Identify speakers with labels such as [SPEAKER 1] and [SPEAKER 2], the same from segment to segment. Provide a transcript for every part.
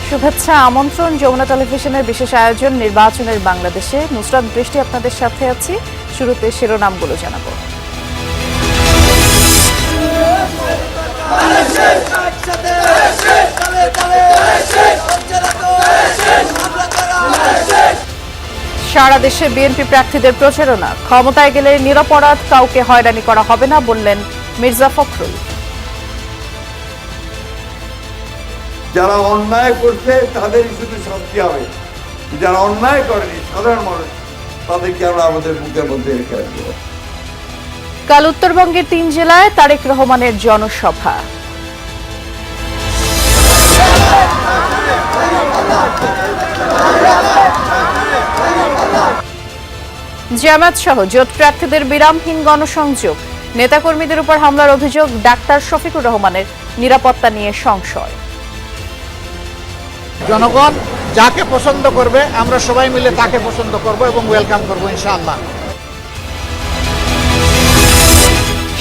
[SPEAKER 1] শুভেচ্ছা আমন্ত্রণ যমুনা টেলিভিশনের বিশেষ আয়োজন নির্বাচনের বাংলাদেশে। নুসরাত বৃষ্টি আপনাদের সাথে আছি। শুরুতে শিরোনামগুলো জানাবো। সারা দেশে বিএনপি প্রার্থীদের প্রচারণা, ক্ষমতায় গেলে নিরপরাধ কাউকে হয়রানি করা হবে না বললেন মির্জা ফখরুল।
[SPEAKER 2] যারা অন্যায় করছে তাদেরই শুধু শাস্তি হবে, যারা অন্যায় করেনি সাধারণ মানুষ তাদেরকে আমরা আমাদের বুকের মধ্যে রেখে রাখবো।
[SPEAKER 1] কাল উত্তরবঙ্গের 3 জেলায় তারেক রহমানের জনসভা। জামায়াত সহ জোট প্রার্থীদের বিরামহীন গণসংযোগ, নেতাকর্মীদের উপর হামলার অভিযোগ, ডাক্তার শফিকুর রহমানের নিরাপত্তা নিয়ে সংশয়।
[SPEAKER 3] জনগণ যাকে পছন্দ করবে আমরা সবাই মিলে তাকে পছন্দ করব এবং ওয়েলকাম করব ইনশাআল্লাহ।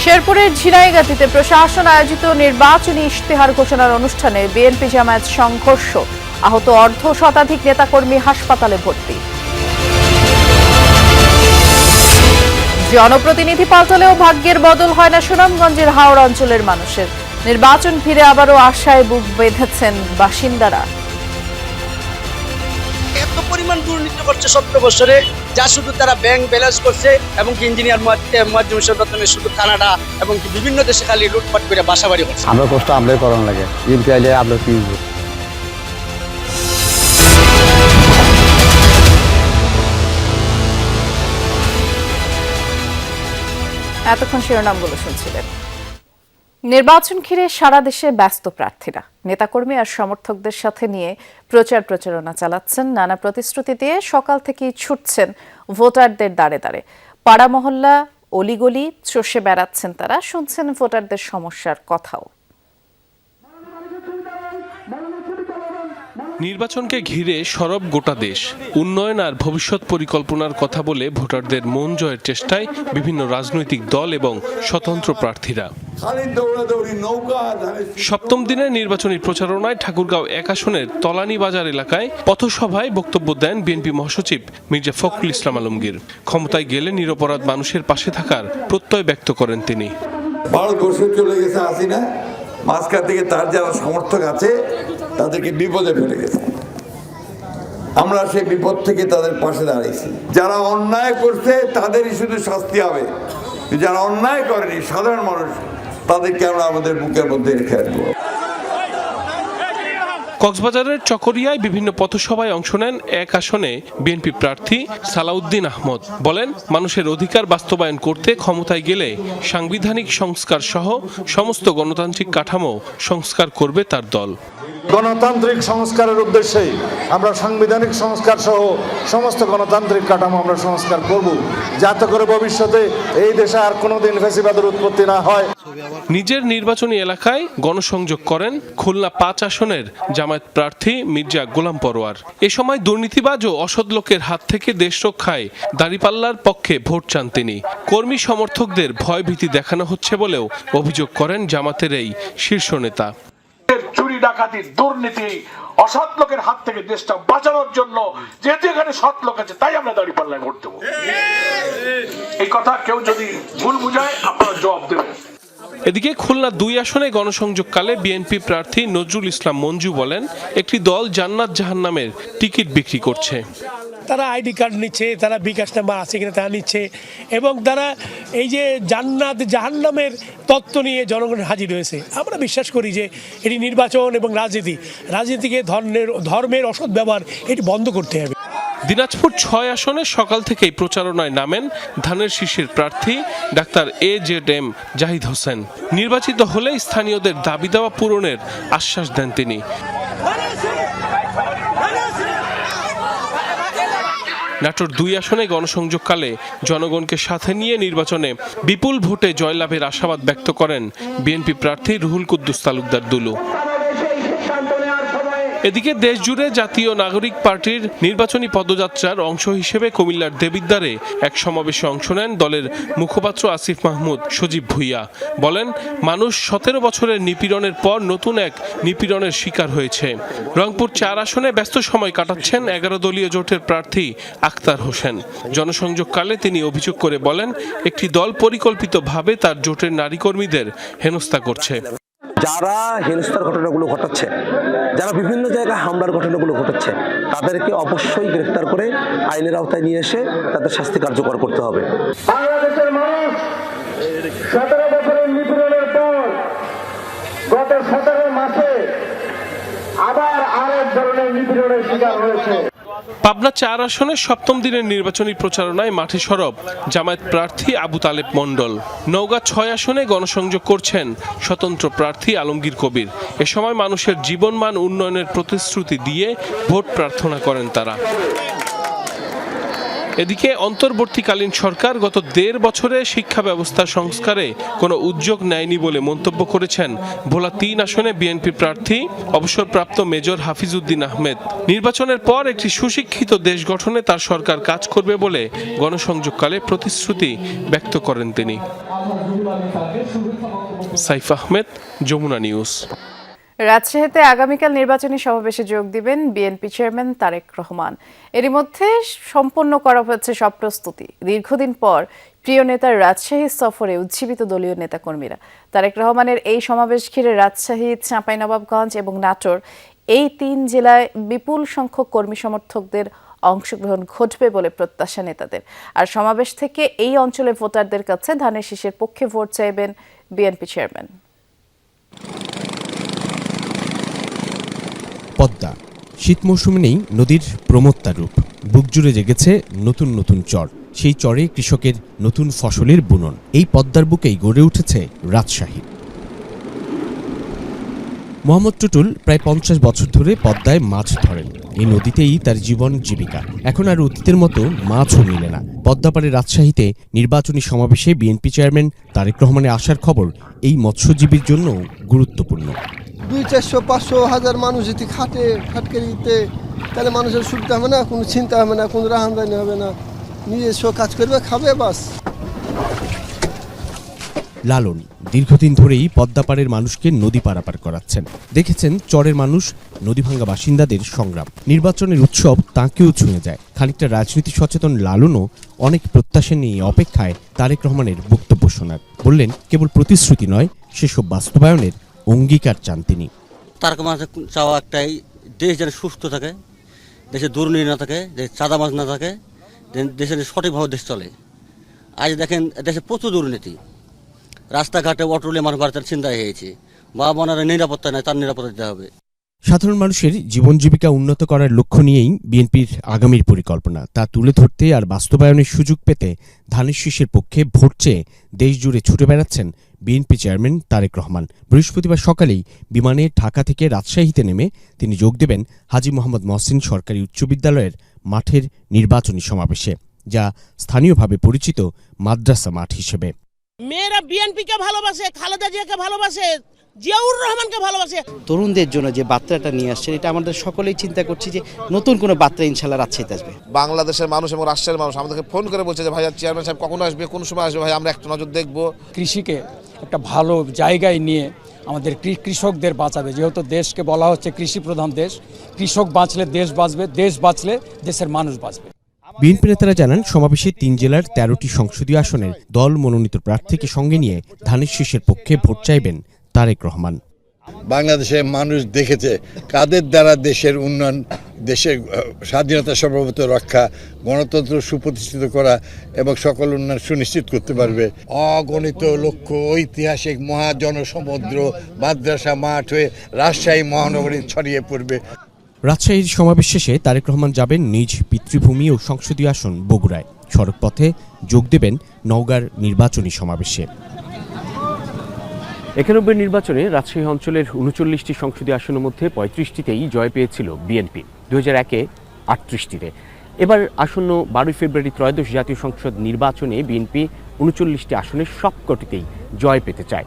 [SPEAKER 1] শেরপুরের ঝিনাইগাতীতে প্রশাসন আয়োজিত নির্বাচনী ইশতেহার ঘোষণার অনুষ্ঠানে বিএনপি জামায়াত সংঘর্ষ, আহত অর্ধ শতাধিক নেতাকর্মী হাসপাতালে ভর্তি। জনপ্রতিনিধি পাল্টালেও ভাগ্যের বদল হয় না সুনামগঞ্জের হাওড় অঞ্চলের মানুষের। নির্বাচন ঘিরে আবারও আশায় বুক বেঁধেছেন বাসিন্দারা।
[SPEAKER 4] এত পরিমাণ দুর্নীতি করছে 17 বছরে, যা শুধু তারা ব্যাংক ব্যালেন্স করছে এবং ইঞ্জিনিয়ার মাধ্যমে শুধু কানাডা এবং বিভিন্ন দেশে খালি লুটপাট করে বাসাবাড়ি করছে।
[SPEAKER 5] আমরা কষ্ট আমরাই করানো লাগে, ইউপি আইলে আমরা কি
[SPEAKER 1] এতক্ষণ শিরোনামগুলো শুনছিলেন। নির্বাচন ঘিরে সারা দেশে ব্যস্ত প্রার্থীরা নেতাকর্মী আর সমর্থকদের সাথে নিয়ে প্রচারণা চালাচ্ছেন। নানা প্রতিশ্রুতি দিয়ে সকাল থেকেই ছুটছেন ভোটারদের দাঁড়ে দাঁড়ে। পাড়া মহল্লা অলিগলি চষে বেড়াচ্ছেন তারা, শুনছেন ভোটারদের সমস্যার কথাও।
[SPEAKER 6] নির্বাচনকে ঘিরে সরব গোটা দেশ। উন্নয়ন আর ভবিষ্যৎ পরিকল্পনার কথা বলে ভোটারদের মন জয়ের চেষ্টায় বিভিন্ন রাজনৈতিক দল এবং স্বতন্ত্র প্রার্থীরা। সপ্তম দিনের নির্বাচনী প্রচারণায় ঠাকুরগাঁও 1 আসনের তলানী বাজার এলাকায় পথসভায় বক্তব্য দেন বিএনপি মহাসচিব মির্জা ফখরুল ইসলাম আলমগীর। ক্ষমতায় গেলে নিরপরাধ মানুষের পাশে থাকার প্রত্যয় ব্যক্ত করেন তিনি।
[SPEAKER 2] ভারতবর্ষে চলে গেছে হাসিনা, মাঝখান থেকে তার যারা সমর্থক আছে তাদেরকে বিপদে ফেলে গেছে। আমরা সেই বিপদ থেকে তাদের পাশে দাঁড়িয়েছি। যারা অন্যায় করছে তাদেরই শুধু শাস্তি হবে, যারা অন্যায় করেনি সাধারণ মানুষ তাদেরকে আমরা আমাদের বুকের মধ্যে রেখে রাখবো।
[SPEAKER 6] কক্সবাজারের চকরিয়ায় বিভিন্ন পথসভায় অংশ নেন 1 আসনে বিএনপি প্রার্থী সালাউদ্দিন আহমদ। বলেন, মানুষের অধিকার বাস্তবায়ন করতে ক্ষমতায় গেলে সাংবিধানিক সংস্কার সহ সমস্ত গণতান্ত্রিক কাঠামো সংস্কার করবে তার দল।
[SPEAKER 3] গণতান্ত্রিক সংস্কারের উদ্দেশ্যে আমরা সাংবিধানিক সংস্কার সহ সমস্ত গণতান্ত্রিক কাঠামো আমরা সংস্কার করব, যাতে করে ভবিষ্যতে এই দেশে আর কোনোদিন ফ্যাসিবাদের উৎপত্তি না হয়।
[SPEAKER 6] নিজের নির্বাচনী এলাকায় গণসংযোগ করেন খুলনা 5 আসনের জামায়াত প্রার্থী মির্জা গোলাম পরোয়ার। এ সময় দুর্নীতিবাজ ও অসৎ লোকের হাত থেকে দেশ রক্ষায় দাঁড়িপাল্লার পক্ষে ভোট চান তিনি। কর্মী সমর্থকদের ভয়ভীতি দেখানো হচ্ছে বলেও অভিযোগ করেন জামাতের এই শীর্ষ নেতা।
[SPEAKER 7] চুরি ডাকাতি দুর্নীতি অসৎ লোকের হাত থেকে দেশটা বাঁচানোর জন্য যেহেতু এখানে সৎ লোক আছে তাই আমরা দাঁড়িপাল্লায় ভোট দেবো। এই কথা কেউ যদি ভুল বুঝায় আপনারা জবাব দেবেন।
[SPEAKER 6] এদিকে খুলনা 2 আসনে গণসংযোগকালে বিএনপি প্রার্থী নজরুল ইসলাম মঞ্জু বলেন, একটি দল জান্নাত জাহান্নামের টিকিট বিক্রি করছে।
[SPEAKER 8] তারা আইডি কার্ড নিচ্ছে, তারা বিকাশ নাম্বার আছে কিনা তা নিচ্ছে এবং তারা এই যে জান্নাত জাহান্নামের তত্ত্ব নিয়ে জনগণের হাজির হয়েছে। আমরা বিশ্বাস করি যে এটি নির্বাচন এবং রাজনীতিকে ধর্মের অসৎ ব্যবহার এটি বন্ধ করতে হবে।
[SPEAKER 6] দিনাজপুর 6 আসনে সকাল থেকেই প্রচারণায় নামেন ধানের শীষের প্রার্থী ডাক্তার AZM জাহিদ হোসেন। নির্বাচিত হলে স্থানীয়দের দাবি দাওয়া পূরণের আশ্বাস দেন তিনি। নাটোর 2 আসনে গণসংযোগকালে জনগণকে সাথে নিয়ে নির্বাচনে বিপুল ভোটে জয়লাভের আশাবাদ ব্যক্ত করেন বিএনপি প্রার্থী রুহুল কুদ্দুস তালুকদার দুলু। এদিকে দেশজুড়ে জাতীয় নাগরিক পার্টির নির্বাচনী পদযাত্রার অংশ হিসেবে কুমিল্লার দেবিদ্বারে এক সমাবেশে অংশ নেন দলের মুখপাত্র আসিফ মাহমুদ সজীব ভুইয়া। বলেন, মানুষ 17 বছরের নিপীড়নের পর নতুন এক নিপীড়নের শিকার হয়েছে। রংপুর 4 আসনে ব্যস্ত সময় কাটাচ্ছেন 11 দলীয় জোটের প্রার্থী আক্তার হোসেন। জনসংযোগকালে তিনি অভিযোগ করে বলেন, একটি দল পরিকল্পিতভাবে তার জোটের নারী কর্মীদের হেনস্থা করছে।
[SPEAKER 9] যারা হেনস্থার ঘটনাগুলো ঘটাচ্ছে, যারা বিভিন্ন জায়গায় হামলার ঘটনাগুলো ঘটাচ্ছে, তাদেরকে অবশ্যই গ্রেফতার করে আইনের আওতায় নিয়ে এসে তাদের শাস্তি কার্যকর করতে হবে।
[SPEAKER 3] বাংলাদেশের মানুষ 17 বছরের নিপীড়নের পর গত 17 মাসে আবার আরেক ধরনের নিপীড়নের শিকার হয়েছে।
[SPEAKER 6] পাবনা 4 আসনের 7ম দিনের নির্বাচনী প্রচারণায় মাঠে সরব জামায়াত প্রার্থী আবু তালেব মণ্ডল। নওগাঁ 6 আসনে গণসংযোগ করছেন স্বতন্ত্র প্রার্থী আলমগীর কবির। এ সময় মানুষের জীবনমান উন্নয়নের প্রতিশ্রুতি দিয়ে ভোট প্রার্থনা করেন তারা। এদিকে অন্তর্বর্তীকালীন সরকার গত 1.5 বছরে শিক্ষা ব্যবস্থা সংস্কারে কোনো উদ্যোগ নেয়নি বলে মন্তব্য করেছেন ভোলা 3 আসনে বিএনপি প্রার্থী অবসরপ্রাপ্ত মেজর হাফিজউদ্দিন আহমেদ। নির্বাচনের পর একটি সুশিক্ষিত দেশ গঠনে তার সরকার কাজ করবে বলে গণসংযোগকালে প্রতিশ্রুতি ব্যক্ত করেন তিনি। সাইফ আহমেদ, যমুনা নিউজ।
[SPEAKER 1] রাজশাহীতে আগামীকাল নির্বাচনী সমাবেশে যোগ দিবেন বিএনপি চেয়ারম্যান তারেক রহমান। এরই মধ্যে সম্পন্ন করা হচ্ছে সব প্রস্তুতি। দীর্ঘদিন পর প্রিয় নেতার রাজশাহী সফরে উজ্জীবিত দলীয় নেতাকর্মীরা। তারেক রহমানের এই সমাবেশ ঘিরে রাজশাহী, চাঁপাইনবাবগঞ্জ এবং নাটোর এই 3 জেলায় বিপুল সংখ্যক কর্মী সমর্থকদের অংশগ্রহণ ঘটবে বলে প্রত্যাশা নেতাদের। আর সমাবেশ থেকে এই অঞ্চলের ভোটারদের কাছে ধানের শীষের পক্ষে ভোট চাইবেন বিএনপি চেয়ারম্যান।
[SPEAKER 10] পদ্মা শীত মৌসুমে নেই নদীর প্রমত্তার রূপ। বুক জুড়ে জেগেছে নতুন নতুন চর। সেই চরে কৃষকের নতুন ফসলের বুনন। এই পদ্মার বুকেই গড়ে উঠেছে রাজশাহী। মোহাম্মদ টুটুল প্রায় 50 বছর ধরে পদ্মায় মাছ ধরেন। এই নদীতেই তার জীবন জীবিকা। এখন আর অতীতের মতো মাছও মিলে না। পদ্মাপাড়ে রাজশাহীতে নির্বাচনী সমাবেশে বিএনপি চেয়ারম্যান তারেক রহমানের আসার খবর এই মৎস্যজীবীর জন্য গুরুত্বপূর্ণ।
[SPEAKER 11] 200, 400, 500 হাজার মানুষ যদি খাটকে দিতে, তাহলে মানুষের সুবিধা হবে না, কোনো চিন্তা হবে না, কোনো রাহামদানি হবে না, নিজস্ব কাজ করবে, খাবে, বাস।
[SPEAKER 10] লালন দীর্ঘদিন ধরেই পদ্মাপাড়ের মানুষকে নদী পারাপার করাচ্ছেন। দেখেছেন চরের মানুষ, নদীভাঙ্গা বাসিন্দাদের সংগ্রাম। নির্বাচনের উৎসব তাঁকেও ছুঁয়ে যায়। খানিকটা রাজনীতি সচেতন লালনও অনেক প্রত্যাশা নিয়ে অপেক্ষায় তারেক রহমানের বক্তব্য শোনার। বললেন, কেবল প্রতিশ্রুতি নয়, সেসব বাস্তবায়নের অঙ্গীকার চান তিনি।
[SPEAKER 12] তার মাঝে চাওয়া একটাই, দেশ যেন সুস্থ থাকে, দেশে দুর্নীতি না থাকে, দেশে চাঁদাবাজ না থাকে, দেশের সঠিকভাবে দেশ চলে। আজ দেখেন দেশে প্রচুর দুর্নীতি, রাস্তাঘাটে অটোলে মানুষ বাড়িতে চিন্তা হয়েছে, বা মনের নিরাপত্তা নেই, তার নিরাপত্তা দিতে হবে।
[SPEAKER 10] সাধারণ মানুষের জীবন জীবিকা উন্নত করার লক্ষ্য নিয়েই বিএনপির আগামীর পরিকল্পনা। তা তুলে ধরতে আর বাস্তবায়নের সুযোগ পেতে ধানের শীষের পক্ষে ভোট চেয়ে দেশ জুড়ে ছুটে বেড়াচ্ছেন বিএনপি চেয়ারম্যান তারেক রহমান। বৃহস্পতিবার সকালেই বিমানে ঢাকা থেকে রাজশাহীতে নেমে তিনি যোগ দেবেন হাজী মোহাম্মদ মহসিন সরকারি উচ্চ বিদ্যালয়ের মাঠের নির্বাচনী সমাবেশে, যা স্থানীয়ভাবে পরিচিত মাদ্রাসা মাঠ হিসেবে।
[SPEAKER 13] মেয়েরা বিএনপিকে ভালোবাসে, খালেদা জিয়াকে ভালোবাসে, জিয়াউর রহমানকে ভালোবাসে।
[SPEAKER 14] তরুণদের জন্য যে বার্তাটা নিয়ে আসছে, এটা আমাদের সকলেই চিন্তা করছি যে নতুন কোনো বার্তা ইনশাল্লাহ রাজশাহীতে আসবে।
[SPEAKER 3] বাংলাদেশের মানুষ এবং রাষ্ট্রের মানুষ আমাদেরকে ফোন করে বলছে যে ভাই চেয়ারম্যান সাহেব কখন আসবে, কোন সময় আসবে, ভাই আমরা একটা নজর দেখবো।
[SPEAKER 15] কৃষিকে একটা ভালো জায়গায় নিয়ে আমাদের কৃষকদের বাঁচাবে, যেহেতু দেশকে বলা হচ্ছে কৃষি প্রধান দেশ। কৃষক বাঁচলে দেশ বাঁচবে, দেশ বাঁচলে দেশের মানুষ বাঁচবে।
[SPEAKER 10] বিএনপি নেতারা জানান, সমাবেশে 3 জেলার 13টি সংসদীয় আসনের দল মনোনীত প্রার্থীকে সঙ্গে নিয়ে ধানের শীষের পক্ষে ভোট চাইবেন তারেক রহমান।
[SPEAKER 16] বাংলাদেশের মানুষ দেখেছে কাদের দ্বারা দেশের উন্নয়ন, দেশের স্বাধীনতা সার্বভৌমত্ব রক্ষা, গণতন্ত্র সুপ্রতিষ্ঠিত করা এবং সকল উন্নয়ন সুনিশ্চিত করতে পারবে। অগণিত লক্ষ্য ঐতিহাসিক মহাজনসমুদ্র মাদ্রাসা মাঠ হয়ে রাজশাহী মহানগরী ছড়িয়ে পড়বে।
[SPEAKER 10] রাজশাহীর সমাবেশ শেষে তারেক রহমান যাবেন নিজ পিতৃভূমি ও সংসদীয় আসন বগুড়ায়। সড়কপথে যোগ দেবেন নওগাঁর নির্বাচনী সমাবেশে।
[SPEAKER 17] 91 নির্বাচনে রাজশাহী অঞ্চলের 39টি সংসদীয় আসনের মধ্যে 35টিতেই জয় পেয়েছিল বিএনপি, 2001-এ 38টিতে। এবার আসন্ন 12 ফেব্রুয়ারি ত্রয়োদশ জাতীয় সংসদ নির্বাচনে বিএনপি 39টি আসনের সবকটিতেই জয় পেতে চায়।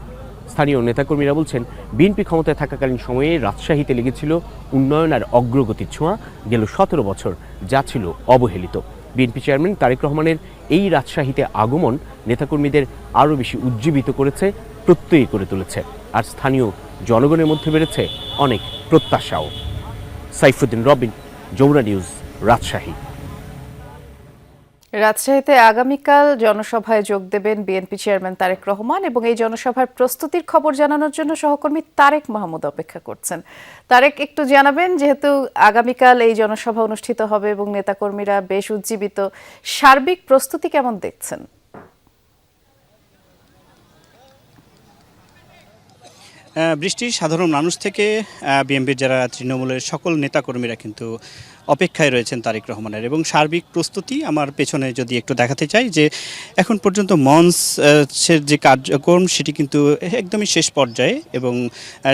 [SPEAKER 17] স্থানীয় নেতাকর্মীরা বলছেন, বিএনপি ক্ষমতায় থাকাকালীন সময়ে রাজশাহীতে লেগেছিল উন্নয়ন আর অগ্রগতির ছোঁয়া গেল 17 বছর, যা ছিল অবহেলিত। বিএনপি চেয়ারম্যান তারেক রহমানের এই রাজশাহীতে আগমন নেতাকর্মীদের আরও বেশি উজ্জীবিত করেছে, প্রত্যয়ী করে তুলেছে, আর স্থানীয় জনগণের মধ্যে বেড়েছে অনেক প্রত্যাশাও। সাইফুদ্দিন রবিন, যমুনা নিউজ, রাজশাহী।
[SPEAKER 1] রাজশাহীতে আগামীকাল জনসভায় যোগ দেবেন বিএনপি চেয়ারম্যান তারেক রহমান এবং এই জনসভার প্রস্তুতির খবর জানানোর জন্য সহকর্মী তারেক মাহমুদ অপেক্ষা করছেন। তারেক, একটু জানাবেন, যেহেতু আগামীকাল এই জনসভা অনুষ্ঠিত হবে এবং নেতাকর্মীরা বেশ উজ্জীবিত, সার্বিক প্রস্তুতি কেমন দেখছেন?
[SPEAKER 18] বৃষ্টি, সাধারণ মানুষ থেকে বিএনপির যারা তৃণমূলের সকল নেতাকর্মীরা কিন্তু অপেক্ষায় রয়েছেন তারেক রহমানের, এবং সার্বিক প্রস্তুতি আমার পেছনে যদি একটু দেখাতে চাই যে এখন পর্যন্ত মঞ্চের যে কার্যক্রম সেটি কিন্তু একদমই শেষ পর্যায়ে, এবং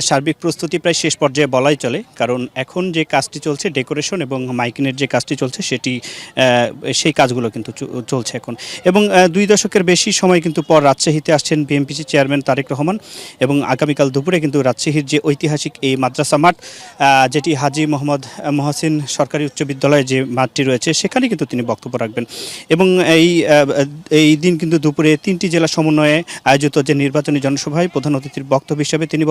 [SPEAKER 18] সার্বিক প্রস্তুতি প্রায় শেষ পর্যায়ে বলাই চলে, কারণ এখন যে কাজটি চলছে ডেকোরেশন এবং মাইকিংয়ের যে কাজটি চলছে সেটি সেই কাজগুলো কিন্তু চলছে এখন। এবং 2 দশকের বেশি সময় কিন্তু পর রাজশাহীতে আসছেন বিএনপি চেয়ারম্যান তারেক রহমান, এবং আগামীকাল দুপুরে কিন্তু রাজশাহীর যে ঐতিহাসিক এই মাদ্রাসা মাঠ, যেটি হাজী মোহাম্মদ মহসিন সরকারি উচ্চ বিদ্যালয়ে যে মাঠটি রয়েছে সেখানে কিন্তু তিনি বক্তব্য রাখবেন। এবং এই দিন কিন্তু দুপুরে 3টি জেলা সমন্বয়ে আয়োজিত যে নির্বাচনী জনসভায় প্রধান অতিথির বক্তব্য হিসেবে তিনি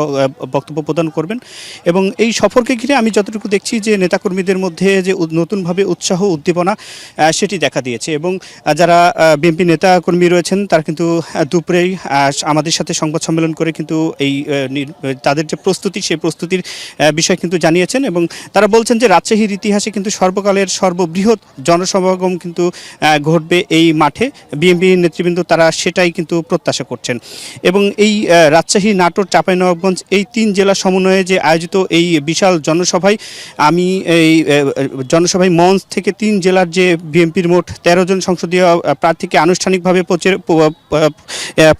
[SPEAKER 18] বক্তব্য প্রদান করবেন। এবং এই সফরকে ঘিরে আমি যতটুকু দেখছি যে নেতাকর্মীদের মধ্যে যে নতুনভাবে উৎসাহ উদ্দীপনা সেটি দেখা দিয়েছে, এবং যারা বিএনপি নেতাকর্মী রয়েছেন তারা কিন্তু দুপুরেই আমাদের সাথে সংবাদ সম্মেলন করে কিন্তু এই তাদের যে প্রস্তুতি সেই প্রস্তুতির বিষয় কিন্তু জানিয়েছেন, এবং তারা বলছেন যে রাজশাহীর ইতিহাসে কিন্তু সর্বকালের সর্ববৃহৎ জনসমাগম কিন্তু ঘটবে এই মাঠে। বিএনপি নেতৃবৃন্দ তারা সেটাই কিন্তু প্রত্যাশা করছেন। এবং এই রাজশাহী, নাটোর, চাঁপাইনবাবগঞ্জ এই 3 জেলা সমন্বয়ে যে আয়োজিত এই বিশাল জনসভায় আমি এই জনসভায় মঞ্চ থেকে 3 জেলার যে বিএনপির মোট 13 জন সংসদীয় প্রার্থীকে আনুষ্ঠানিকভাবে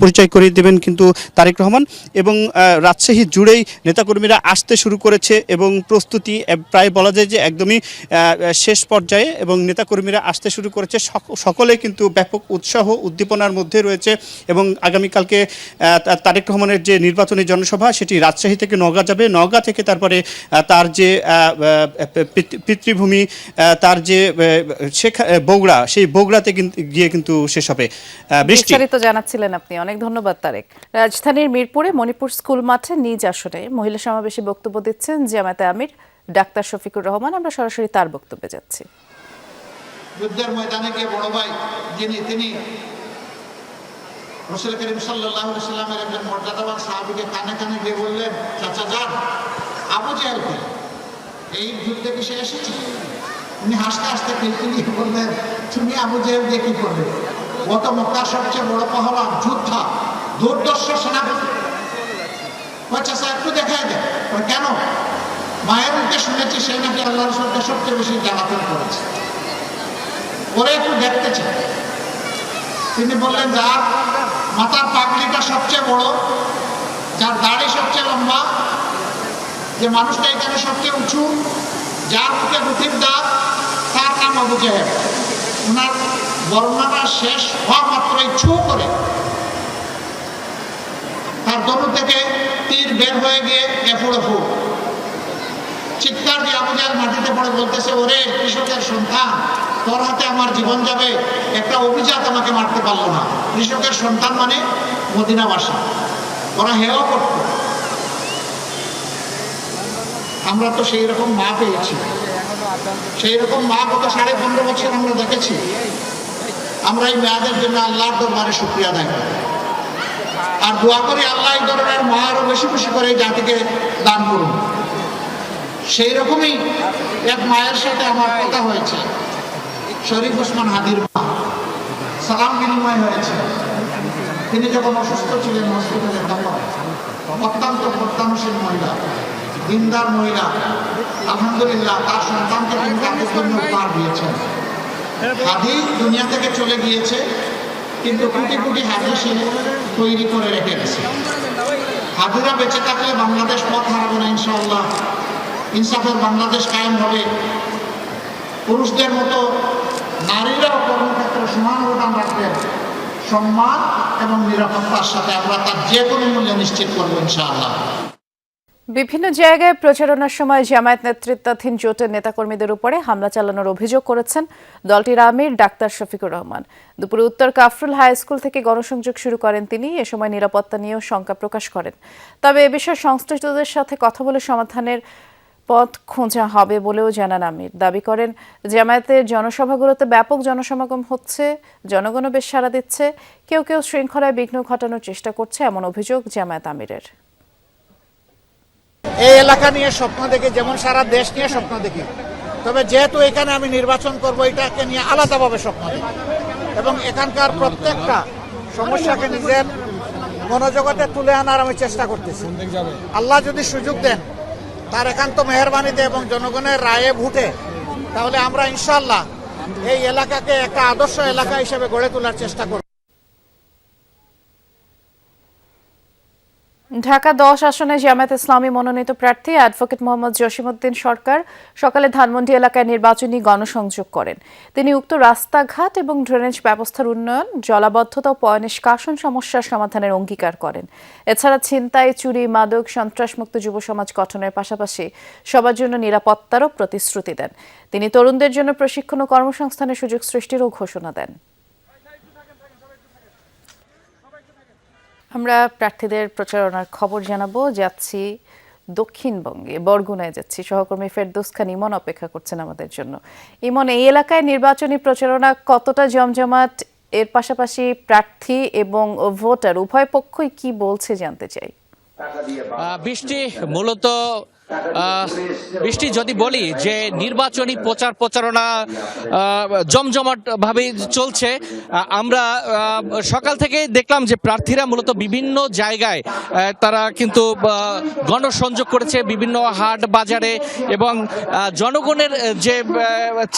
[SPEAKER 18] পরিচয় করিয়ে দেবেন কিন্তু তারেক রহমান। এবং রাজশাহী জুড়েই নেতাকর্মীরা আসতে শুরু করেছে এবং প্রস্তুতি প্রায় বলা যায় যে একদমই শেষ পর্যায়ে, এবং নেতাকর্মীরা আসতে শুরু করেছে। সকলে কিন্তু ব্যাপক উৎসাহ উদ্দীপনার মধ্যে রয়েছে। এবং আগামীকালকে তারেক রহমানের যে নির্বাচনী জনসভা সেটি রাজশাহী থেকে নওগাঁ যাবে, নওগাঁ থেকে তারপরে তার যে পিতৃভূমি, তার যে বগুড়া, সেই বগুড়াতে গিয়ে কিন্তু শেষ হবে।
[SPEAKER 1] বিস্তারিত জানাচ্ছিলেন আপনি, অনেক ধন্যবাদ তারেক। রাজধানীর মিরপুরে মণিপুর স্কুল মাঠে নিজ আসনে মহিলা সমাবেশে বক্তব্য দিচ্ছেন জামায়াতে আমির ডাক্তার শফিকুর রহমান। আমরা সরাসরি তার বক্তব্যে যাচ্ছি।
[SPEAKER 19] যুদ্ধের ময়দানে গিয়ে বড় ভাই তিনি রাসূল করিম সাল্লাল্লাহু আলাইহি ওয়াসাল্লামের একজন মর্যাদাবান সাহাবীকে কানে কানে গিয়ে বললেন, চাচা যান, আবু জেহেলকে এই যুদ্ধে কি সে এসেছে? উনি হাসতে হাসতে খিলখিলিয়ে বললেন, তুমি আবু জেহেল দিয়ে কি করবে? ও তো মক্কার সবচেয়ে বড় পাহলওয়ান, যোদ্ধা, দুর্দর্শ সেনাপতি। চাচা একটু দেখাই দেয়। কেন? মায়ের মুখে শুনেছি সে নাকি আল্লাহ রাসূলকে সবচেয়ে বেশি জ্বালাতন করেছে, ওরা একটু দেখতে চায়। তিনি বললেন, যার মাথার পাগড়িটা সবচেয়ে বড়, যার দাড়ি সবচেয়ে লম্বা, যে মানুষটা এখানে সবচেয়ে উঁচু, যার মুখে দুটির দাঁত, তার নাম আবু জেহেল। ওনার বর্ণনা শেষ হওয়া মাত্রই ছু করে তার ধনু থেকে তীর বের হয়ে গিয়ে এফুড় চিৎকার দিয়ে আবু জেহেল মাটিতে পড়ে বলতেছে, ওরে কৃষকের সন্তান, তোর হাতে আমার জীবন যাবে, একটা অভিজাত আমাকে মারতে পারলো না। কৃষকের সন্তান মানে মদিনাবাসী, ওরা হেও করত। আমরা তো সেই রকম মা পেয়েছি, সেই রকম মা গত 15.5 বছর আমরা দেখেছি। আমরা এই মেয়াদের জন্য আল্লাহর দরবারে শুকরিয়া আদায় করি আর দোয়া করি আল্লাহ এই ধরনের মা আরো বেশি বেশি করে এই জাতিকে দান করুন। সেই রকমই এক মায়ের সাথে আমার কথা হয়েছে, শরীফ ওসমান হাদির মা, সালাম বিনিময় হয়েছে। তিনি যখন অসুস্থ ছিলেন হসপিটালে, তখন অত্যন্ত প্রত্যানশীল মহিলা, দিনদার মহিলা, আলহামদুলিল্লাহ তার সন্তানকে তিনি তাদের জন্য উপহার দিয়েছেন। হাদি দুনিয়া থেকে চলে গিয়েছে, কিন্তু কোটি কোটি হাদি সে তৈরি করে রেখে গেছে। হাদিরা বেঁচে থাকলে বাংলাদেশ পথ হারাবে না ইনশাআল্লাহ। ইনসাফের বাংলাদেশ কায়েম হবে। পুরুষদের মতো নারীরাও কর্মক্ষেত্রে সমান অবদান রাখবেন, সম্মান এবং নিরাপত্তার সাথে আমরা তার যে কোনো মূল্য নিশ্চিত করবো ইনশাআল্লাহ।
[SPEAKER 1] বিভিন্ন জায়গায় প্রচারণার সময় জামায়াত নেতৃত্বাধীন জোটের নেতাকর্মীদের উপরে হামলা চালানোর অভিযোগ করেছেন দলটির আমির ডাক্তার শফিকুর রহমান। দুপুরে উত্তর কাফরুল হাই স্কুল থেকে গণসংযোগ শুরু করেন তিনি। এ সময় নিরাপত্তা নিয়েও শঙ্কা প্রকাশ করেন। তবে এ বিষয়ে সংশ্লিষ্টদের সাথে কথা বলে সমাধানের পথ খোঁজা হবে বলেও জানান আমির। দাবি করেন জামায়াতের জনসভাগুলোতে ব্যাপক জনসমাগম হচ্ছে, জনগণও বেশ সাড়া দিচ্ছে। কেউ কেউ শৃঙ্খলায় বিঘ্ন ঘটানোর চেষ্টা করছে, এমন অভিযোগ জামায়াত আমিরের।
[SPEAKER 19] এই এলাকা নিয়ে স্বপ্ন দেখি, যেমন সারা দেশ নিয়ে স্বপ্ন দেখি, তবে যেহেতু এখানে আমি নির্বাচন করব এটাকে নিয়ে আলাদাভাবে স্বপ্ন দেখি এবং এখানকার প্রত্যেকটা সমস্যাকে নিজের মনোজগতে তুলে আনার আমি চেষ্টা করতেছি। আল্লাহ যদি সুযোগ দেন তার একান্ত মেহেরবানিতে এবং জনগণের রায়ে ভোটে, তাহলে আমরা ইনশাআল্লাহ এই এলাকাকে একটা আদর্শ এলাকা হিসেবে গড়ে তোলার চেষ্টা করব।
[SPEAKER 1] ঢাকা 10 আসনে জামায়াত ইসলামী মনোনীত প্রার্থী অ্যাডভোকেট মোহাম্মদ জসিমউদ্দিন সরকার সকালে ধানমন্ডি এলাকায় নির্বাচনী গণসংযোগ করেন। তিনি উক্ত রাস্তাঘাট এবং ড্রেনেজ ব্যবস্থার উন্নয়ন, জলাবদ্ধতা ও পয়ঃনিষ্কাশন সমস্যার সমাধানের অঙ্গীকার করেন। এছাড়া ছিনতাই, চুরি, মাদক, সন্ত্রাসমুক্ত যুব সমাজ গঠনের পাশাপাশি সবার জন্য নিরাপত্তারও প্রতিশ্রুতি দেন। তিনি তরুণদের জন্য প্রশিক্ষণ ও কর্মসংস্থানের সুযোগ সৃষ্টিরও ঘোষণা দেন। আমরা প্রার্থীদের প্রচারণার খবর জানাবো। যাচ্ছি দক্ষিণবঙ্গে, বরগুনায় যাচ্ছি। সহকর্মী ফেরদৌস খান ইমন অপেক্ষা করছেন আমাদের জন্য। ইমন, এই এলাকায় নির্বাচনী প্রচারণা কতটা জমজমাট, এর পাশাপাশি প্রার্থী এবং ভোটার উভয় পক্ষই কি বলছে জানতে চাই।
[SPEAKER 20] বৃষ্টি যদি বলি যে নির্বাচনী প্রচারণা জমজমাট ভাবে চলছে। আমরা সকাল থেকে দেখলাম যে প্রার্থীরা মূলত বিভিন্ন জায়গায় তারা কিন্তু গণসংযোগ করেছে, বিভিন্ন হাট বাজারে, এবং জনগণের যে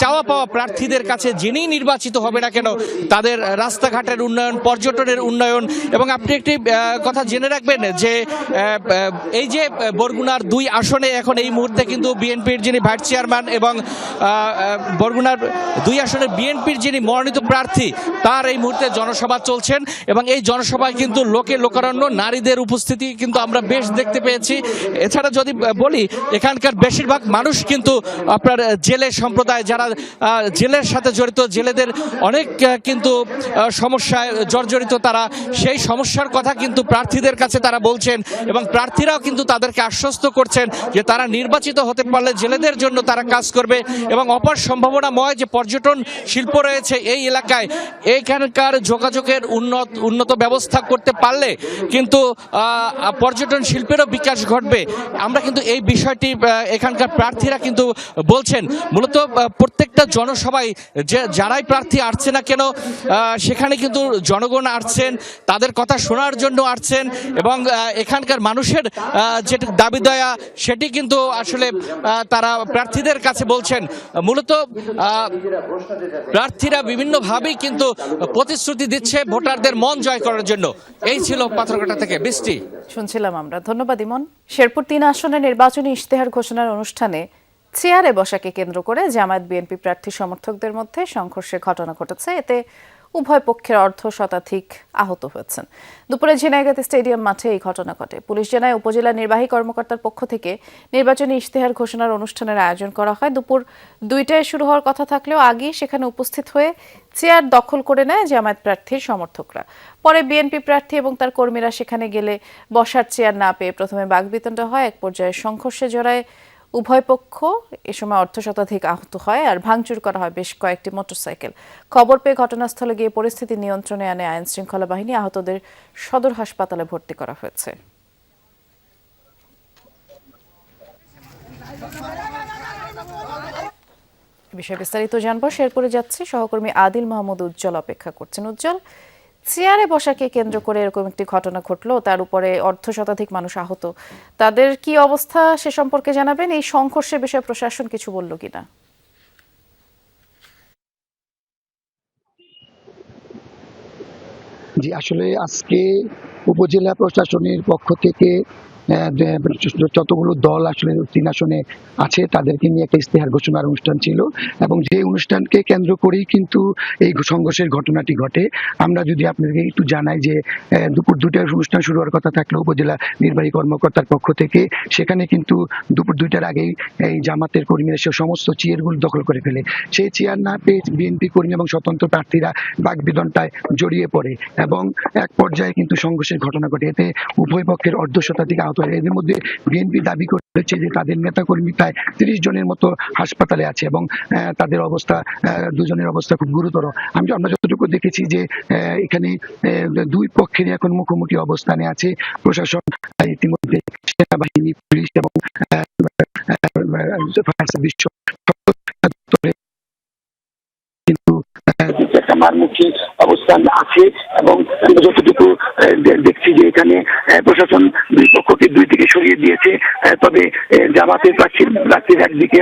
[SPEAKER 20] চাওয়া পাওয়া প্রার্থীদের কাছে যিনি নির্বাচিত হবে না কেন তাদের রাস্তাঘাটের উন্নয়ন, পর্যটনের উন্নয়ন। এবং আপনি একটি কথা জেনে রাখবেন যে এই যে বরগুনার 2 আসনে এখন এই মুহূর্তে কিন্তু বিএনপির যিনি ভাইস চেয়ারম্যান এবং বরগুনার 2 আসনের বিএনপির যিনি মনোনীত প্রার্থী তার এই মুহূর্তে জনসভা চলছেন। এবং এই জনসভায় কিন্তু লোকারণ্য, নারীদের উপস্থিতি কিন্তু আমরা বেশ দেখতে পেয়েছি। এছাড়া যদি বলি এখানকার বেশিরভাগ মানুষ কিন্তু আপনার জেলে সম্প্রদায়, যারা জেলের সাথে জড়িত, জেলেদের অনেক কিন্তু সমস্যায় জর্জরিত, তারা সেই সমস্যার কথা কিন্তু প্রার্থীদের কাছে তারা বলছেন এবং প্রার্থীরাও কিন্তু তাদেরকে আশ্বস্ত করছেন যে তারা নির্বাচিত হতে পারলে জেলেদের জন্য তারা কাজ করবে। এবং অপার সম্ভাবনাময় যে পর্যটন শিল্প রয়েছে এই এলাকায়, এইখানকার যোগাযোগের উন্নত ব্যবস্থা করতে পারলে কিন্তু পর্যটন শিল্পেরও বিকাশ ঘটবে। আমরা কিন্তু এই বিষয়টি এখানকার প্রার্থীরা কিন্তু বলছেন। মূলত প্রত্যেকটা জনসভায় যারাই প্রার্থী আসছে না কেন সেখানে কিন্তু জনগণ আসছেন, তাদের কথা শোনার জন্য আসছেন এবং এখানকার মানুষের যে দাবি দয়া সেটি কিন্তু আসলে তারা প্রার্থীদের কাছে বলছেন। মূলত প্রার্থীরা বিভিন্নভাবেই কিন্তু প্রতিশ্রুতি দিচ্ছে ভোটারদের মন জয় করার জন্য। এই ছিল পাথরঘাটা থেকে বৃষ্টি।
[SPEAKER 1] শুনছিলাম আমরা। ধন্যবাদ ইমন। শেরপুর 3 আসনের নির্বাচনী ইশতেহার ঘোষণার অনুষ্ঠানে চেয়ারে বসাকে কেন্দ্র করে জামায়াত বিএনপি প্রার্থী সমর্থকদের মধ্যে সংঘর্ষের ঘটনা ঘটেছে। এতে উভয় পক্ষের অর্ধশতাধিক আহত হয়েছেন। দুপুরে ঝিনাইগাতি স্টেডিয়াম মাঠে এই ঘটনা ঘটে। পুলিশ জানায় উপজেলা নির্বাহী কর্মকর্তার পক্ষ থেকে নির্বাচনী ইশতেহার ঘোষণার অনুষ্ঠানের আয়োজন করা হয়। দুপুর 2টায় শুরু হওয়ার কথা থাকলেও আগেই সেখানে উপস্থিত হয়ে চেয়ার দখল করে নেয় জামায়াত প্রার্থীর সমর্থকরা। পরে বিএনপি প্রার্থী এবং তার কর্মীরা সেখানে গেলে বসার চেয়ার না পেয়ে প্রথমে বাকবিতণ্ডা হয়। এক পর্যায়ে সংঘর্ষে জড়ায় উভয় পক্ষ। এ সময় অর্ধশতাধিক আহত হয় আর ভাঙচুর করা হয় বেশ কয়েকটি মোটরসাইকেল। খবর পেয়ে ঘটনাস্থলে গিয়ে পরিস্থিতি নিয়ন্ত্রণে আনে আইন শৃঙ্খলা বাহিনী। আহতদের সদর হাসপাতালে ভর্তি করা হয়েছে। বিষয়ে বিস্তারিত জানবো। শেরপুরে যাচ্ছি। সহকর্মী আদিল মাহমুদ উজ্জ্বল অপেক্ষা করছেন। উজ্জ্বল, চেয়ারে বসাকে কেন্দ্র করে এরকম একটি ঘটনা ঘটলো, তার উপরে অর্ধশতাধিক মানুষ আহত, তাদের কি অবস্থা সে সম্পর্কে জানাবেন। এই সংঘর্ষের বিষয়ে প্রশাসন কিছু বলল কিনা?
[SPEAKER 21] জি, আসলে আজকে উপজেলা প্রশাসনের পক্ষ থেকে যতগুলো দল আসলে 3 আসনে আছে তাদেরকে নিয়ে একটা ইস্তেহার ঘোষণার অনুষ্ঠান ছিল এবং যে অনুষ্ঠানকে কেন্দ্র করেই কিন্তু এই সংঘর্ষের ঘটনাটি ঘটে। আমরা যদি আপনাদেরকে একটু জানাই যে দুপুর 2টায় অনুষ্ঠান শুরু হওয়ার কথা থাকলেও উপজেলা নির্বাহী কর্মকর্তার পক্ষ থেকে সেখানে কিন্তু দুপুর 2টার আগেই এই জামাতের কর্মীরা সে সমস্ত চেয়ারগুলো দখল করে ফেলে। সেই চেয়ার না পেয়ে বিএনপি কর্মী এবং স্বতন্ত্র প্রার্থীরা বাকবিতণ্ডায় জড়িয়ে পড়ে এবং এক পর্যায়ে কিন্তু সংঘর্ষের ঘটনা ঘটে। এতে উভয় পক্ষের অর্ধশতাধিক আহত হয়। এর মধ্যে বিএনপি দাবি করেছে যে তাদের নেতাকর্মী প্রায় 30 জনের মতো হাসপাতালে আছে এবং তাদের অবস্থা 2 জনের অবস্থা খুব গুরুতর। আমরা যতটুকু দেখেছি যে এখানে 2 পক্ষেরই এখন মুখোমুখি অবস্থানে আছে প্রশাসন, ইতিমধ্যে সেনাবাহিনী, পুলিশ এবং ফায়ার সার্ভিস কিন্তু একটা মারমুখী অবস্থান আছে এবং যতটুকু দেখছি যে এখানে প্রশাসন 2 পক্ষকে 2 দিকে সরিয়ে দিয়েছে। তবে জামাতের প্রার্থীর একদিকে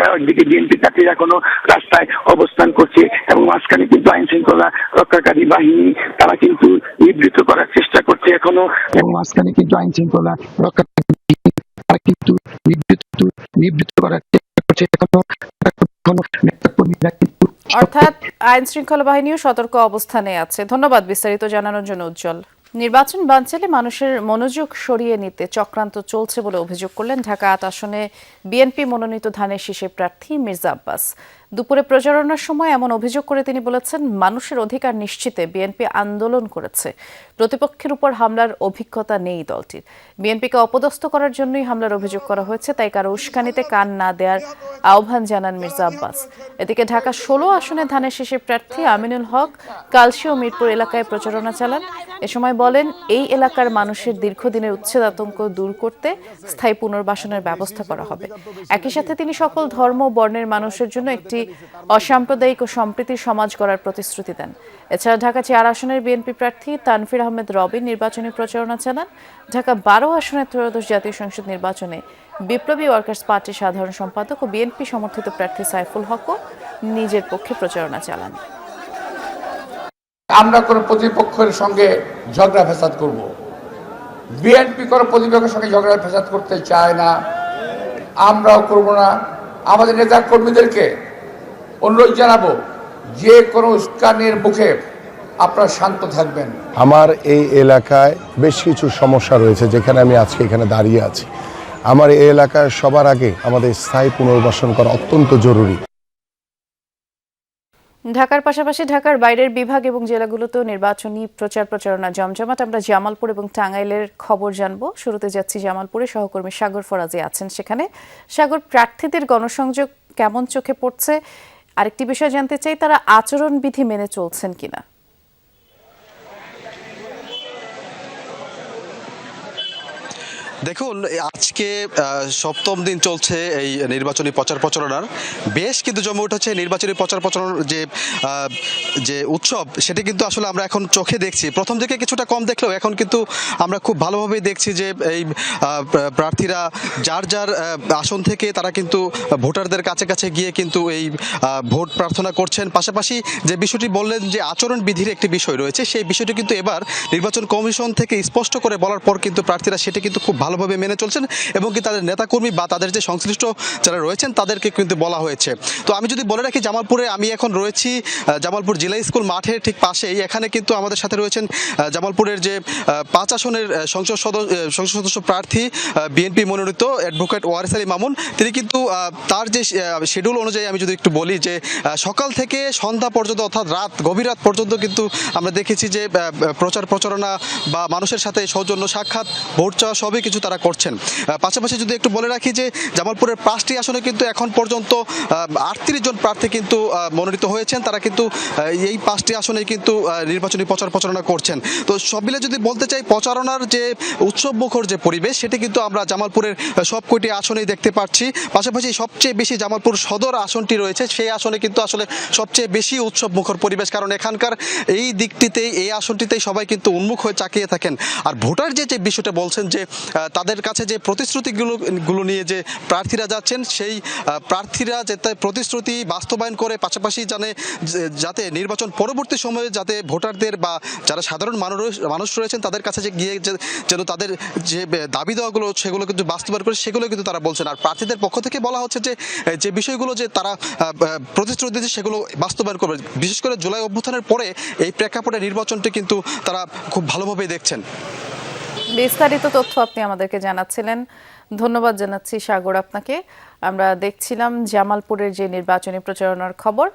[SPEAKER 21] বিএনপি প্রার্থীরা এখনো রাস্তায় অবস্থান করছে এবং মাঝখানে কিন্তু আইন শৃঙ্খলা রক্ষাকারী বাহিনী তারা কিন্তু নিবৃত্ত করার চেষ্টা করছে এখনো এবং মাঝখানে কিন্তু আইন শৃঙ্খলা রক্ষাকারী তারা কিন্তু নিবৃত্ত করার চেষ্টা করছে এখনো নেতাকর্মীরা কিন্তু
[SPEAKER 1] অর্থাৎ আইন শৃঙ্খলা বাহিনীও সতর্ক অবস্থানে আছে। ধন্যবাদ বিস্তারিত জানানোর জন্য উজ্জ্বল। নির্বাচন বানচালে মানুষের মনোযোগ সরিয়ে নিতে চক্রান্ত চলছে বলে অভিযোগ করলেন ঢাকা 8 আসনে বিএনপি মনোনীত ধানের শীষের প্রার্থী মির্জা আব্বাস। দুপুরে প্রচারণার সময় এমন অভিযোগ করে তিনি বলেছেন, মানুষের অধিকার নিশ্চিতে বিএনপি আন্দোলন করেছে, প্রতিপক্ষের উপর হামলার অভিজ্ঞতা নেই দলটির। বিএনপিকে অপদস্থ করার জন্যই হামলার অভিযোগ করা হয়েছে, তাই কারো উস্কানিতে কান না দেওয়ার আহ্বান জানান মির্জা আব্বাস। এদিকে ঢাকা 16 আসনে ধানের শীষের প্রার্থী আমিনুল হক কালশী ও মিরপুর এলাকায় প্রচারণা চালান। এ সময় বলেন, এই এলাকার মানুষের দীর্ঘদিনের উচ্ছেদ আতঙ্ক দূর করতে স্থায়ী পুনর্বাসনের ব্যবস্থা করা হবে। একই সাথে তিনি সকল ধর্ম ও বর্ণের মানুষের জন্য একটি অসাম্প্রদায়িক ও সম্প্রীতির সমাজ গড়ার প্রতিশ্রুতি দেন। এছাড়া ঢাকা 4 আসনের বিএনপি প্রার্থী তানফির আহমেদ রবি নির্বাচনী প্রচারণা চালান। ঢাকা 12 আসনের ত্রয়োদশ জাতীয় সংসদ নির্বাচনে বিপ্লবী ওয়ার্কার্স পার্টির সাধারণ সম্পাদক ও বিএনপি সমর্থিত প্রার্থী সাইফুল হকও নিজের পক্ষে প্রচারণা চালান।
[SPEAKER 22] আমরা কোনো প্রতিপক্ষের সঙ্গে ঝগড়া ফেসাদ করব, বিএনপি কোনো প্রতিপক্ষের সঙ্গে ঝগড়া ফেসাদ করতে চায় না, আমরাও করব না। আমাদের নেতা কর্মীদেরকে অনুরোধ জানাবো, যে কোনো উস্কানির মুখে আপনারা শান্ত থাকবেন।
[SPEAKER 23] আমার এই এলাকায় বেশ কিছু সমস্যা রয়েছে, যেখানে আমি আজকে এখানে দাঁড়িয়ে আছি। আমার এই এলাকায় সবার আগে আমাদের স্থায়ী পুনর্বাসন করা অত্যন্ত জরুরি।
[SPEAKER 1] ঢাকার পাশাপাশি ঢাকার বাইরের বিভাগ এবং জেলাগুলোতেও নির্বাচনী প্রচারণা জমজমাট। আমরা জামালপুর এবং টাঙ্গাইলের খবর জানবো। শুরুতে যাচ্ছি জামালপুরে, সহকর্মী সাগর ফরাজি আছেন সেখানে। সাগর, প্রার্থীদের গণসংযোগ কেমন চোখে পড়ছে? আরেকটি বিষয় জানতে চাই, তারা আচরণবিধি মেনে চলছেন কিনা?
[SPEAKER 24] দেখুন, আজকে 7ম দিন চলছে এই নির্বাচনী প্রচারণার। বেশ কিন্তু জমে উঠেছে নির্বাচনী প্রচারণার যে উৎসব, সেটি কিন্তু আসলে আমরা এখন চোখে দেখছি। প্রথম দিকে কিছুটা কম দেখলেও এখন কিন্তু আমরা খুব ভালোভাবেই দেখছি যে এই প্রার্থীরা যার আসন থেকে তারা কিন্তু ভোটারদের কাছে গিয়ে কিন্তু এই ভোট প্রার্থনা করছেন। পাশাপাশি যে বিষয়টি বললেন যে আচরণবিধির একটি বিষয় রয়েছে, সেই বিষয়টি কিন্তু এবার নির্বাচন কমিশন থেকে স্পষ্ট করে বলার পর কিন্তু প্রার্থীরা সেটি কিন্তু খুব ভালোভাবে মেনে চলছেন এবং কি তাদের নেতাকর্মী বা তাদের যে সংশ্লিষ্ট যারা রয়েছেন তাদেরকে কিন্তু বলা হয়েছে। তো আমি যদি বলে রাখি, জামালপুরে আমি এখন রয়েছি জামালপুর জেলা স্কুল মাঠের ঠিক পাশেই। এখানে কিন্তু আমাদের সাথে রয়েছেন জামালপুরের যে 5 আসনের সংসদ সদস্য প্রার্থী বিএনপি মনোনীত অ্যাডভোকেট ওয়ারিস আলী মামুন। তিনি কিন্তু তার যে শিডিউল অনুযায়ী আমি যদি একটু বলি যে সকাল থেকে সন্ধ্যা পর্যন্ত, অর্থাৎ গভীর রাত পর্যন্ত কিন্তু আমরা দেখেছি যে প্রচারণা বা মানুষের সাথে সৌজন্য সাক্ষাৎ, ভোট চাওয়া সবই কিছু তারা করছেন। পাশাপাশি যদি একটু বলে রাখি যে জামালপুরের 5টি আসনে কিন্তু এখন পর্যন্ত 38 জন প্রার্থী কিন্তু মনোনীত হয়েছেন। তারা কিন্তু এই 5টি আসনে কিন্তু নির্বাচনী প্রচারণা করছেন। তো সব মিলে যদি বলতে চাই, প্রচারণার যে উৎসবমুখর যে পরিবেশ, সেটি কিন্তু আমরা জামালপুরের সবকটি আসনেই দেখতে পাচ্ছি। পাশাপাশি সবচেয়ে বেশি জামালপুর সদর আসনটি রয়েছে, সেই আসনে কিন্তু আসলে সবচেয়ে বেশি উৎসবমুখর পরিবেশ, কারণ এখানকার এই দিকটিতেই, এই আসনটিতেই সবাই কিন্তু উন্মুখ হয়ে তাকিয়ে থাকেন। আর ভোটার যে বিষয়টা বলছেন যে তাদের কাছে যে প্রতিশ্রুতিগুলো নিয়ে যে প্রার্থীরা যাচ্ছেন, সেই প্রার্থীরা যাতে প্রতিশ্রুতি বাস্তবায়ন করে, পাশাপাশি যাতে নির্বাচন পরবর্তী সময়ে যাতে ভোটারদের বা যারা সাধারণ মানুষ রয়েছেন তাদের কাছে যে গিয়ে যেন তাদের যে দাবি দেওয়াগুলো সেগুলো কিন্তু বাস্তবায়ন করে, সেগুলো কিন্তু তারা বলছেন। আর প্রার্থীদের পক্ষ থেকে বলা হচ্ছে যে বিষয়গুলো যে তারা প্রতিশ্রুতি দিচ্ছে সেগুলো বাস্তবায়ন করবে। বিশেষ করে জুলাই অভ্যুত্থানের পরে এই প্রেক্ষাপটে নির্বাচনটি কিন্তু তারা খুব ভালোভাবেই দেখছেন।
[SPEAKER 1] বিস্তারিত তথ্য আপনি আমাদেরকে জানাচ্ছিলেন, ধন্যবাদ জানাচ্ছি সাগর আপনাকে। আমরা দেখছিলাম জামালপুরের যে নির্বাচনী প্রচারণার খবর।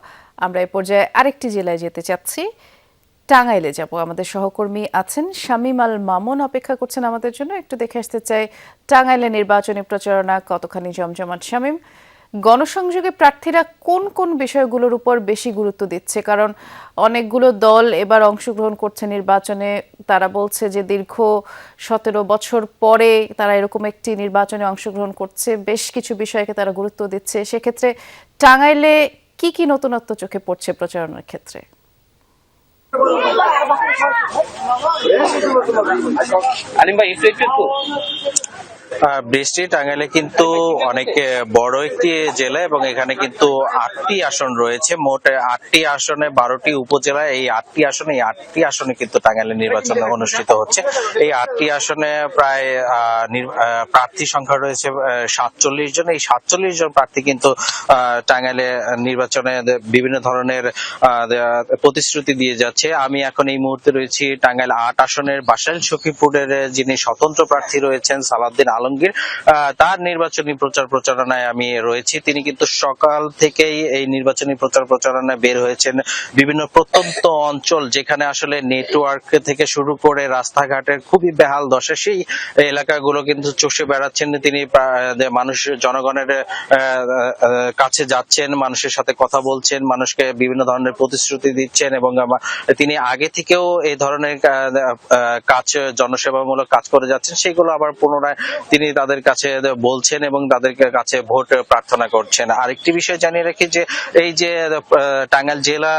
[SPEAKER 1] আমরা এই পর্যায়ে আরেকটি জেলায় যেতে চাচ্ছি, টাঙ্গাইলে যাব। আমাদের সহকর্মী আছেন শামীম আল মামুন, অপেক্ষা করছেন আমাদের জন্য। একটু দেখে আসতে চাই টাঙ্গাইলে নির্বাচনী প্রচারণা কতখানি জমজমাট। শামীম, গণসংযোগে প্রার্থীরা কোন কোন বিষয়গুলোর উপর বেশি গুরুত্ব দিচ্ছে? কারণ অনেকগুলো দল এবার অংশগ্রহণ করছে নির্বাচনে, তারা বলছে যে দীর্ঘ 17 বছর পরে তারা এরকম একটি নির্বাচনে অংশগ্রহণ করছে, বেশ কিছু বিষয়কে তারা গুরুত্ব দিচ্ছে। সেক্ষেত্রে টাঙ্গাইলে কি কি নতুনত্ব চোখে পড়ছে প্রচারণার ক্ষেত্রে?
[SPEAKER 2] বৃষ্টি, টাঙ্গাইলে কিন্তু অনেক বড় একটি জেলা এবং এখানে কিন্তু 8টি আসন রয়েছে। মোট 8টি আসনে 12টি উপজেলা। এই 8টি আসনে কিন্তু টাঙ্গাইলে নির্বাচন অনুষ্ঠিত হচ্ছে। এই 8টি আসনে প্রায় প্রার্থী সংখ্যা রয়েছে 47 জন। এই 47 জন প্রার্থী কিন্তু টাঙ্গাইলে নির্বাচনে বিভিন্ন ধরনের প্রতিশ্রুতি দিয়ে যাচ্ছে। আমি এখন এই মুহূর্তে রয়েছি টাঙ্গাইল 8 আসনের বাসাইল সখীপুরের যিনি স্বতন্ত্র প্রার্থী রয়েছেন সালাউদ্দিন আলমগীর, তার নির্বাচনী প্রচারণায় আমি রয়েছি। তিনি কিন্তু সকাল থেকেই এই নির্বাচনী প্রচারণায় বের হয়েছেন। বিভিন্ন প্রত্যন্ত অঞ্চল যেখানে আসলে নেটওয়ার্ক থেকে শুরু করে রাস্তাঘাটের খুবই বেহাল দশা, সেই এলাকাগুলো কিন্তু চষে বেড়াচ্ছেন তিনি। জনগণের কাছে যাচ্ছেন, মানুষের সাথে কথা বলছেন, মানুষকে বিভিন্ন ধরনের প্রতিশ্রুতি দিচ্ছেন এবং তিনি আগে থেকেও এই ধরনের কাজ, জনসেবামূলক কাজ করে যাচ্ছেন। সেগুলো আবার পুনরায় তিনি তাদের কাছে বলছেন এবং তাদের কাছে ভোট প্রার্থনা করছেন। আরেকটি বিষয় জানিয়ে রাখি যে এই যে টাঙ্গাইল জেলা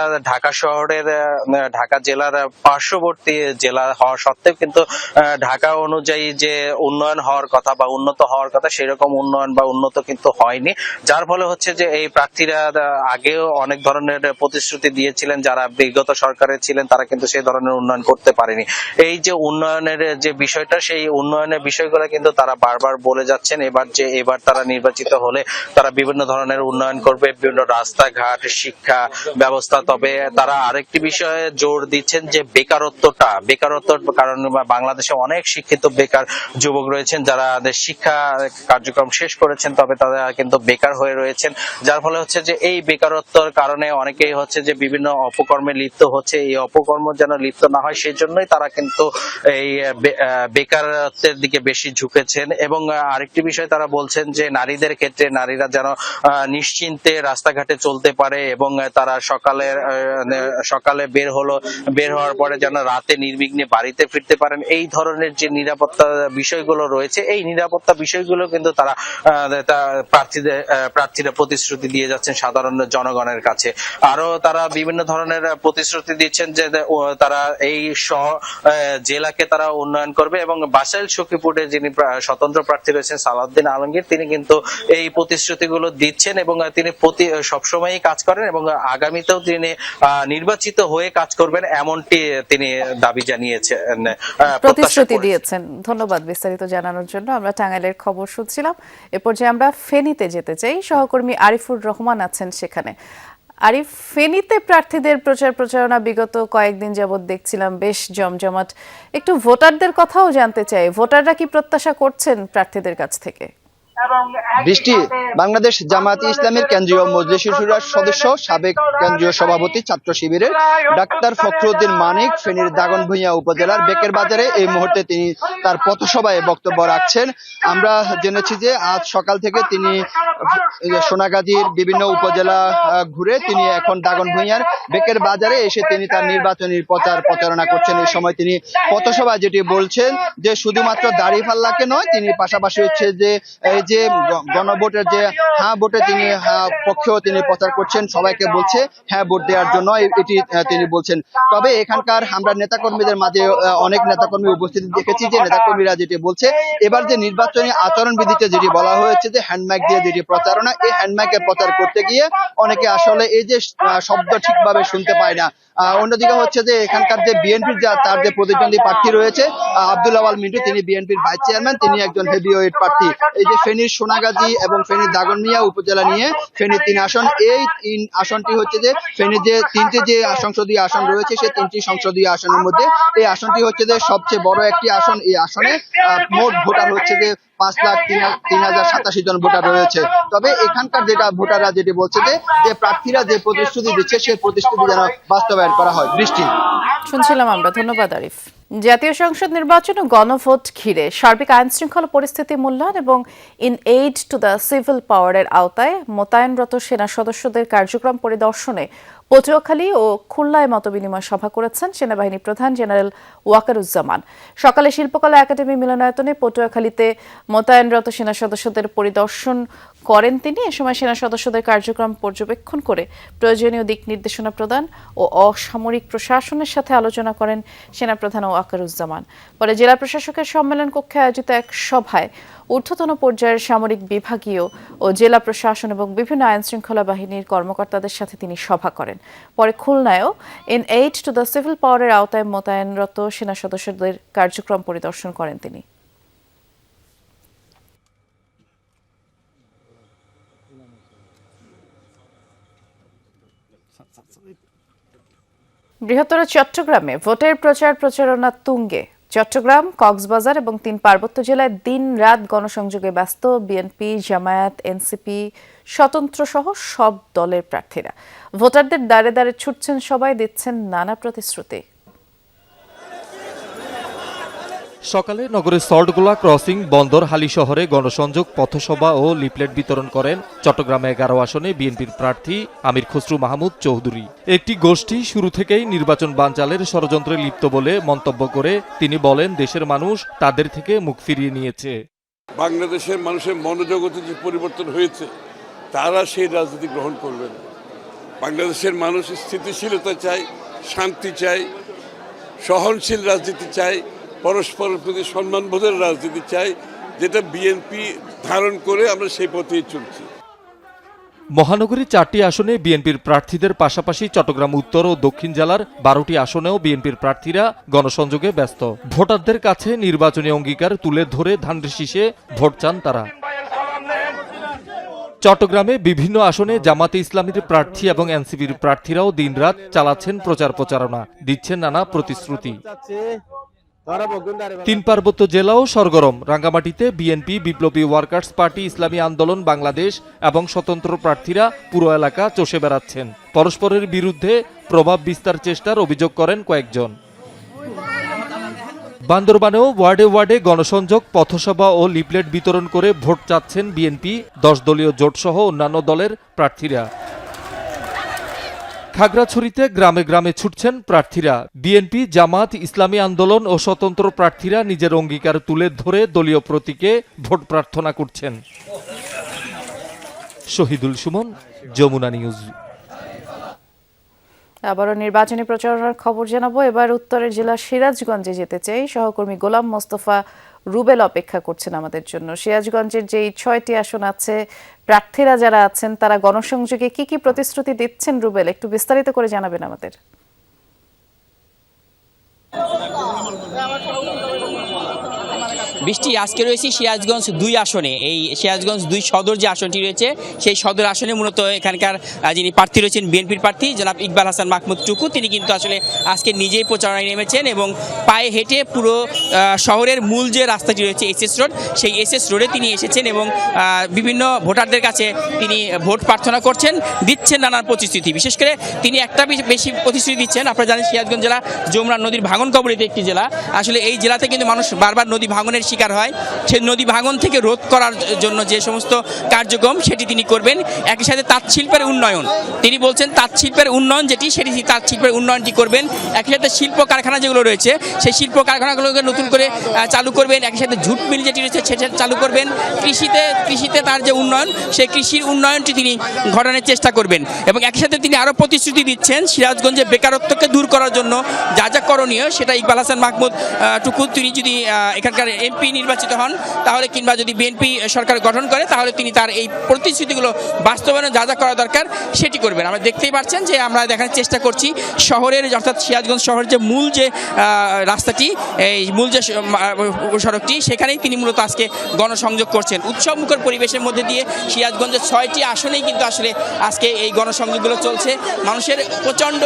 [SPEAKER 2] ঢাকা জেলার পার্শ্ববর্তী জেলা হওয়া সত্ত্বেও কিন্তু ঢাকা অনুযায়ী যে উন্নয়ন হওয়ার কথা বা উন্নত হওয়ার কথা, সেরকম উন্নয়ন বা উন্নত কিন্তু হয়নি। যার ফলে হচ্ছে যে এই প্রার্থীরা আগেও অনেক ধরনের প্রতিশ্রুতি দিয়েছিলেন, যারা বিগত সরকারে ছিলেন তারা কিন্তু সেই ধরনের উন্নয়ন করতে পারেনি। এই যে উন্নয়নের যে বিষয়টা, সেই উন্নয়নের বিষয়গুলো কিন্তু তারা বারবার বলে যাচ্ছেন। এবার তারা নির্বাচিত হলে তারা বিভিন্ন ধরনের উন্নয়ন করবে, বিভিন্ন রাস্তাঘাট, শিক্ষা ব্যবস্থা। তবে তারা আরেকটি বিষয়ে জোর দিচ্ছেন যে বেকারত্ব, কারণ বাংলাদেশে অনেক শিক্ষিত বেকার যুবক রয়েছেন যারা শিক্ষা কার্যক্রম শেষ করেছেন, তবে তারা কিন্তু বেকার হয়ে রয়েছেন। যার ফলে হচ্ছে যে এই বেকারত্বের কারণে অনেকেই হচ্ছে যে বিভিন্ন অপকর্মে লিপ্ত হচ্ছে। এই অপকর্ম যেন লিপ্ত না হয় সেই জন্যই তারা কিন্তু এই বেকারত্বের দিকে বেশি ঝুঁকেছেন। এবং আরেকটি বিষয় তারা বলছেন যে নারীদের ক্ষেত্রে, নারীরা যেন নিশ্চিন্তে রাস্তাঘাটে চলতে পারে এবং তারা সকালে বের হওয়ার পরে যেন রাতে নির্বিঘ্নে বাড়িতে ফিরতে পারেন। এই ধরনের যে নিরাপত্তা বিষয়গুলো রয়েছে, এই নিরাপত্তা বিষয়গুলো কিন্তু তারা প্রার্থীরা প্রতিশ্রুতি দিয়ে যাচ্ছেন সাধারণ জনগণের কাছে। আরো তারা বিভিন্ন ধরনের প্রতিশ্রুতি দিচ্ছেন যে তারা এই জেলাকে তারা উন্নয়ন করবে। এবং বাসাইল সখীপুরে যিনি স্বতন্ত্র প্রার্থী রয়েছেন সালাউদ্দিন আলমগীর, তিনি কিন্তু এই প্রতিশ্রুতিগুলো দিচ্ছেন এবং তিনি সবসময়ই কাজ করেন এবং আগামীতেও তিনি নির্বাচিত হয়ে কাজ করবেন, এমনটি তিনি দাবি জানিয়েছেন,
[SPEAKER 1] প্রতিশ্রুতি দিয়েছেন। ধন্যবাদ বিস্তারিত জানানোর জন্য। আমরা টাঙ্গাইলের খবর শুনছিলাম। এ পর্যায়ে আমরা ফেনীতে যেতে চাই, সহকর্মী আরিফুর রহমান আছেন সেখানে। আরিফ, ফেনীতে প্রার্থীদের প্রচারণা বিগত কয়েকদিন যাবৎ দেখছিলাম বেশ জমজমাট। একটু ভোটারদের কথাও জানতে চাই, ভোটাররা কি প্রত্যাশা করছেন প্রার্থীদের কাছ থেকে?
[SPEAKER 4] বৃষ্টি, বাংলাদেশ জামায়াতে ইসলামীর কেন্দ্রীয় মজলিস শুরার সদস্য, সাবেক কেন্দ্রীয় সভাপতি ছাত্র শিবিরের ডাক্তার ফখরুদ্দিন মানিক ফেনীর দাগনভূঞা উপজেলার বেকের বাজারে এই মুহূর্তে তিনি তার পথসভায় বক্তব্য রাখছেন। আমরা জেনেছি যে আজ সকাল থেকে তিনি সোনাগাজীর বিভিন্ন উপজেলা ঘুরে তিনি এখন দাগনভূঞার বেকের বাজারে এসে তিনি তার নির্বাচনী প্রচারণা করছেন। এই সময় তিনি পথসভায় যেটি বলছেন যে শুধুমাত্র দাঁড়িপাল্লাকে নয়, তিনি পাশাপাশি হচ্ছে যে এই যে যে গণভোটের যে হ্যাঁ ভোটে তিনি পক্ষেও তিনি প্রচার করছেন, সবাইকে বলছে হ্যাঁ ভোট দেওয়ার জন্য, এটি তিনি বলছেন। তবে এখানকার আমরা নেতাকর্মীদের মাঝে অনেক নেতাকর্মী উপস্থিতি দেখেছি, যে নেতাকর্মীরা যেটি বলছে, এবার যে নির্বাচনী আচরণবিধিতে যেটি বলা হয়েছে যে হ্যান্ডমাইক দিয়ে যেটি প্রচারণা, এই হ্যান্ডমাইকে প্রচার করতে গিয়ে অনেকে আসলে এই যে শব্দ ঠিকভাবে শুনতে পায় না। অন্যদিকে হচ্ছে যে এখানকার যে বিএনপির তার যে প্রতিদ্বন্দ্বী প্রার্থী রয়েছে আব্দুল আওয়াল মিন্টু, তিনি বিএনপির ভাইস চেয়ারম্যান, তিনি একজন হেভিওয়েট প্রার্থী। এই যে ফেনীর সোনাগাজী এবং ফেনীর দাগনমিয়া উপজেলা নিয়ে ফেনীর 3 আসন, এই 3 আসনটি হচ্ছে যে ফেনীর যে 3টি যে সংসদীয় আসন রয়েছে, সেই 3টি সংসদীয় আসনের মধ্যে এই আসনটি হচ্ছে যে সবচেয়ে বড় একটি আসন। এই আসনে মোট ভোটার হচ্ছে যে 5,03,087 জন ভোটার রয়েছে। তবে এখানকার যেটা ভোটাররা যেটি বলছে যে প্রার্থীরা যে প্রতিশ্রুতি দিচ্ছে, সেই প্রতিশ্রুতি যেন বাস্তবায়ন করা হয়। বৃষ্টি
[SPEAKER 1] শুনছিলাম আমরা, ধন্যবাদ আরিফ। জাতীয় সংসদ নির্বাচন ও গণভোট ঘিরে সার্বিক আইন শৃঙ্খলা পরিস্থিতি মূল্যায়ন এবং in aid to the civil পাওয়ারের আওতায় মোতায়েনরত সেনা সদস্যদের কার্যক্রম পরিদর্শনে পটুয়াখালী ও খুলনায় মতবিনিময় সভা করেছেন সেনাবাহিনী প্রধান জেনারেল ওয়াকারুজ্জামান। সকালে শিল্পকলা একাডেমি মিলনায়তনে পটুয়াখালীতে মোতায়েনরত সেনা সদস্যদের পরিদর্শন করেন তিনি। এ সময় সেনা সদস্যদের কার্যক্রম পর্যবেক্ষণ করে প্রয়োজনীয় দিক নির্দেশনা প্রদান ও অসামরিক প্রশাসনের সাথে আলোচনা করেন সেনাপ্রধান ওয়াকারুজ্জামান। পরে জেলা প্রশাসকের সম্মেলন কক্ষে আয়োজিত এক সভায় ঊর্ধ্বতন পর্যায়ের সামরিক বিভাগীয় ও জেলা প্রশাসন এবং বিভিন্ন আইন শৃঙ্খলা বাহিনীর কর্মকর্তাদের সাথে তিনি সভা করেন। পরে খুলনায়ও in aid to the civil পাওয়ারের আওতায় মোতায়েনরত সেনা সদস্যদের কার্যক্রম পরিদর্শন করেন তিনি। বৃহত্তর চট্টগ্রামে ভোটের প্রচারণা তুঙ্গে। চট্টগ্রাম, কক্সবাজার এবং 3 পার্বত্য জেলায় দিন রাত গণসংযোগে ব্যস্ত বিএনপি, জামায়াত, এনসিপি, স্বতন্ত্র সহ সব দলের প্রার্থীরা। ভোটারদের দ্বারে দ্বারে ছুটছেন সবাই, দিচ্ছেন নানা প্রতিশ্রুতি।
[SPEAKER 5] সকালে নগরের সল্টগোলা ক্রসিং, বন্দর, হালি শহরে গণসংযোগ, পথসভা ও লিফলেট বিতরণ করেন চট্টগ্রামে 11 আসনে বিএনপির প্রার্থী আমির খসরু মাহমুদ চৌধুরী। একটি গোষ্ঠী শুরু থেকেই নির্বাচন বানচালের ষড়যন্ত্রে লিপ্ত বলে মন্তব্য করে তিনি বলেন, দেশের মানুষ তাদের থেকে মুখ ফিরিয়ে নিয়েছে।
[SPEAKER 7] বাংলাদেশের মানুষের মনোজগতে যে পরিবর্তন হয়েছে, তারা সেই রাজনীতি গ্রহণ করবে না। বাংলাদেশের মানুষ স্থিতিশীলতা চায়, শান্তি চায়, সহনশীল রাজনীতি চায়, পরস্পরের প্রতি সম্মানবোধের রাজনীতি চাই, যেটা বিএনপি ধারণ করে আমরা সেই পথেই চলছি।
[SPEAKER 5] মহানগরীর 4টি আসনে বিএনপির প্রার্থীদের পাশাপাশি চট্টগ্রাম উত্তর ও দক্ষিণ জেলার 12টি আসনেও বিএনপির প্রার্থীরা গণসংযোগে ব্যস্ত। ভোটারদের কাছে নির্বাচনী অঙ্গীকার তুলে ধরে ধানের শীষে ভোট চান তারা। চট্টগ্রামে বিভিন্ন আসনে জামাতে ইসলামীর প্রার্থী এবং এনসিপির প্রার্থীরাও দিনরাত চালাচ্ছেন প্রচারণা, দিচ্ছেন নানা প্রতিশ্রুতি। 3 পার্বত্য জেলাও সরগরম। রাঙ্গামাটিতে বিএনপি, বিপ্লবী ওয়ার্কার্স পার্টি, ইসলামী আন্দোলন বাংলাদেশ এবং স্বতন্ত্র প্রার্থীরা পুরো এলাকা চষে বেড়াচ্ছেন। পরস্পরের বিরুদ্ধে প্রভাব বিস্তার চেষ্টার অভিযোগ করেন কয়েকজন। বান্দরবানেও ওয়ার্ডে ওয়ার্ডে গণসংযোগ, পথসভা ও লিফলেট বিতরণ করে ভোট চাচ্ছেন বিএনপি, 10 দলীয় জোটসহ অন্যান্য দলের প্রার্থীরা। খাগড়াছড়িতে গ্রামে গ্রামে ছুটছেন প্রার্থীরা। বিএনপি, জামাত, ইসলামী আন্দোলন ও স্বতন্ত্র প্রার্থীরা নিজের অঙ্গীকার তুলে ধরে দলীয় প্রতীকে ভোট প্রার্থনা করছেন। শহীদুল সুমন, যমুনা নিউজ।
[SPEAKER 1] আবারও নির্বাচনী প্রচারণার খবর জানাবো। এবার উত্তরের জেলা সিরাজগঞ্জে যেতে চাই। সহকর্মী গোলাম মোস্তফা রুবেল অপেক্ষা করছেন আমাদের জন্য। সিরাজগঞ্জের যেই 6টি আসন আছে, প্রার্থীরা যারা আছেন তারা গণসংযোগে কি কি প্রতিশ্রুতি দিচ্ছেন, রুবেল একটু বিস্তারিত করে জানাবেন আমাদের।
[SPEAKER 8] বৃষ্টি, আজকে রয়েছে সিরাজগঞ্জ 2 আসনে। এই সিরাজগঞ্জ 2 সদর যে আসনটি রয়েছে, সেই সদর আসনে মূলত এখানকার যিনি প্রার্থী রয়েছেন বিএনপির প্রার্থী জনাব ইকবাল হাসান মাহমুদ টুকু, তিনি কিন্তু আসলে আজকে নিজেই প্রচারণায় নেমেছেন এবং পায়ে হেঁটে পুরো শহরের মূল যে রাস্তাটি রয়েছে এসএস রোড, সেই এসএস রোডে তিনি এসেছেন এবং বিভিন্ন ভোটারদের কাছে তিনি ভোট প্রার্থনা করছেন, দিচ্ছেন নানান প্রতিশ্রুতি। বিশেষ করে তিনি একটা বেশি প্রতিশ্রুতি দিচ্ছেন। আপনারা জানেন সিরাজগঞ্জ জেলা যমুনা নদীর ভাঙন কবলিত একটি জেলা। আসলে এই জেলাতে কিন্তু মানুষ বারবার নদী ভাঙনের শিকার হয় সে নদী ভাঙন থেকে রোধ করার জন্য যে সমস্ত কার্যক্রম সেটি তিনি করবেন। একই সাথে তাঁত শিল্পের উন্নয়ন, তিনি বলছেন তাঁত শিল্পের উন্নয়ন যেটি সেটি তাঁত শিল্পের উন্নয়নটি করবেন। একই সাথে শিল্প কারখানা যেগুলো রয়েছে সেই শিল্প কারখানাগুলোকে নতুন করে চালু করবেন। একই সাথে ঝুট মিল যেটি রয়েছে সেটা চালু করবেন। কৃষিতে তার যে উন্নয়ন সেই কৃষির উন্নয়নটি তিনি ঘটানোর চেষ্টা করবেন। এবং একই সাথে তিনি আরও প্রতিশ্রুতি দিচ্ছেন সিরাজগঞ্জে বেকারত্বকে দূর করার জন্য যা যা করণীয় সেটা ইকবাল হাসান মাহমুদ টুকু তিনি যদি এখানকার এমপি নির্বাচিত হন তাহলে কিংবা যদি বিএনপি সরকার গঠন করে তাহলে তিনি তার এই প্রতিশ্রুতিগুলো বাস্তবায়নে যা যা করা দরকার সেটি করবেন। আমরা দেখতেই পাচ্ছেন যে আমরা দেখানোর চেষ্টা করছি শহরের অর্থাৎ সিরাজগঞ্জ শহরের যে মূল যে রাস্তাটি, এই মূল যে সড়কটি সেখানেই তিনি মূলত আজকে গণসংযোগ করছেন। উৎসবমুখর পরিবেশের মধ্যে দিয়ে সিরাজগঞ্জের 6টি আসনেই কিন্তু আসলে আজকে এই গণসংযোগগুলো চলছে। মানুষের প্রচণ্ড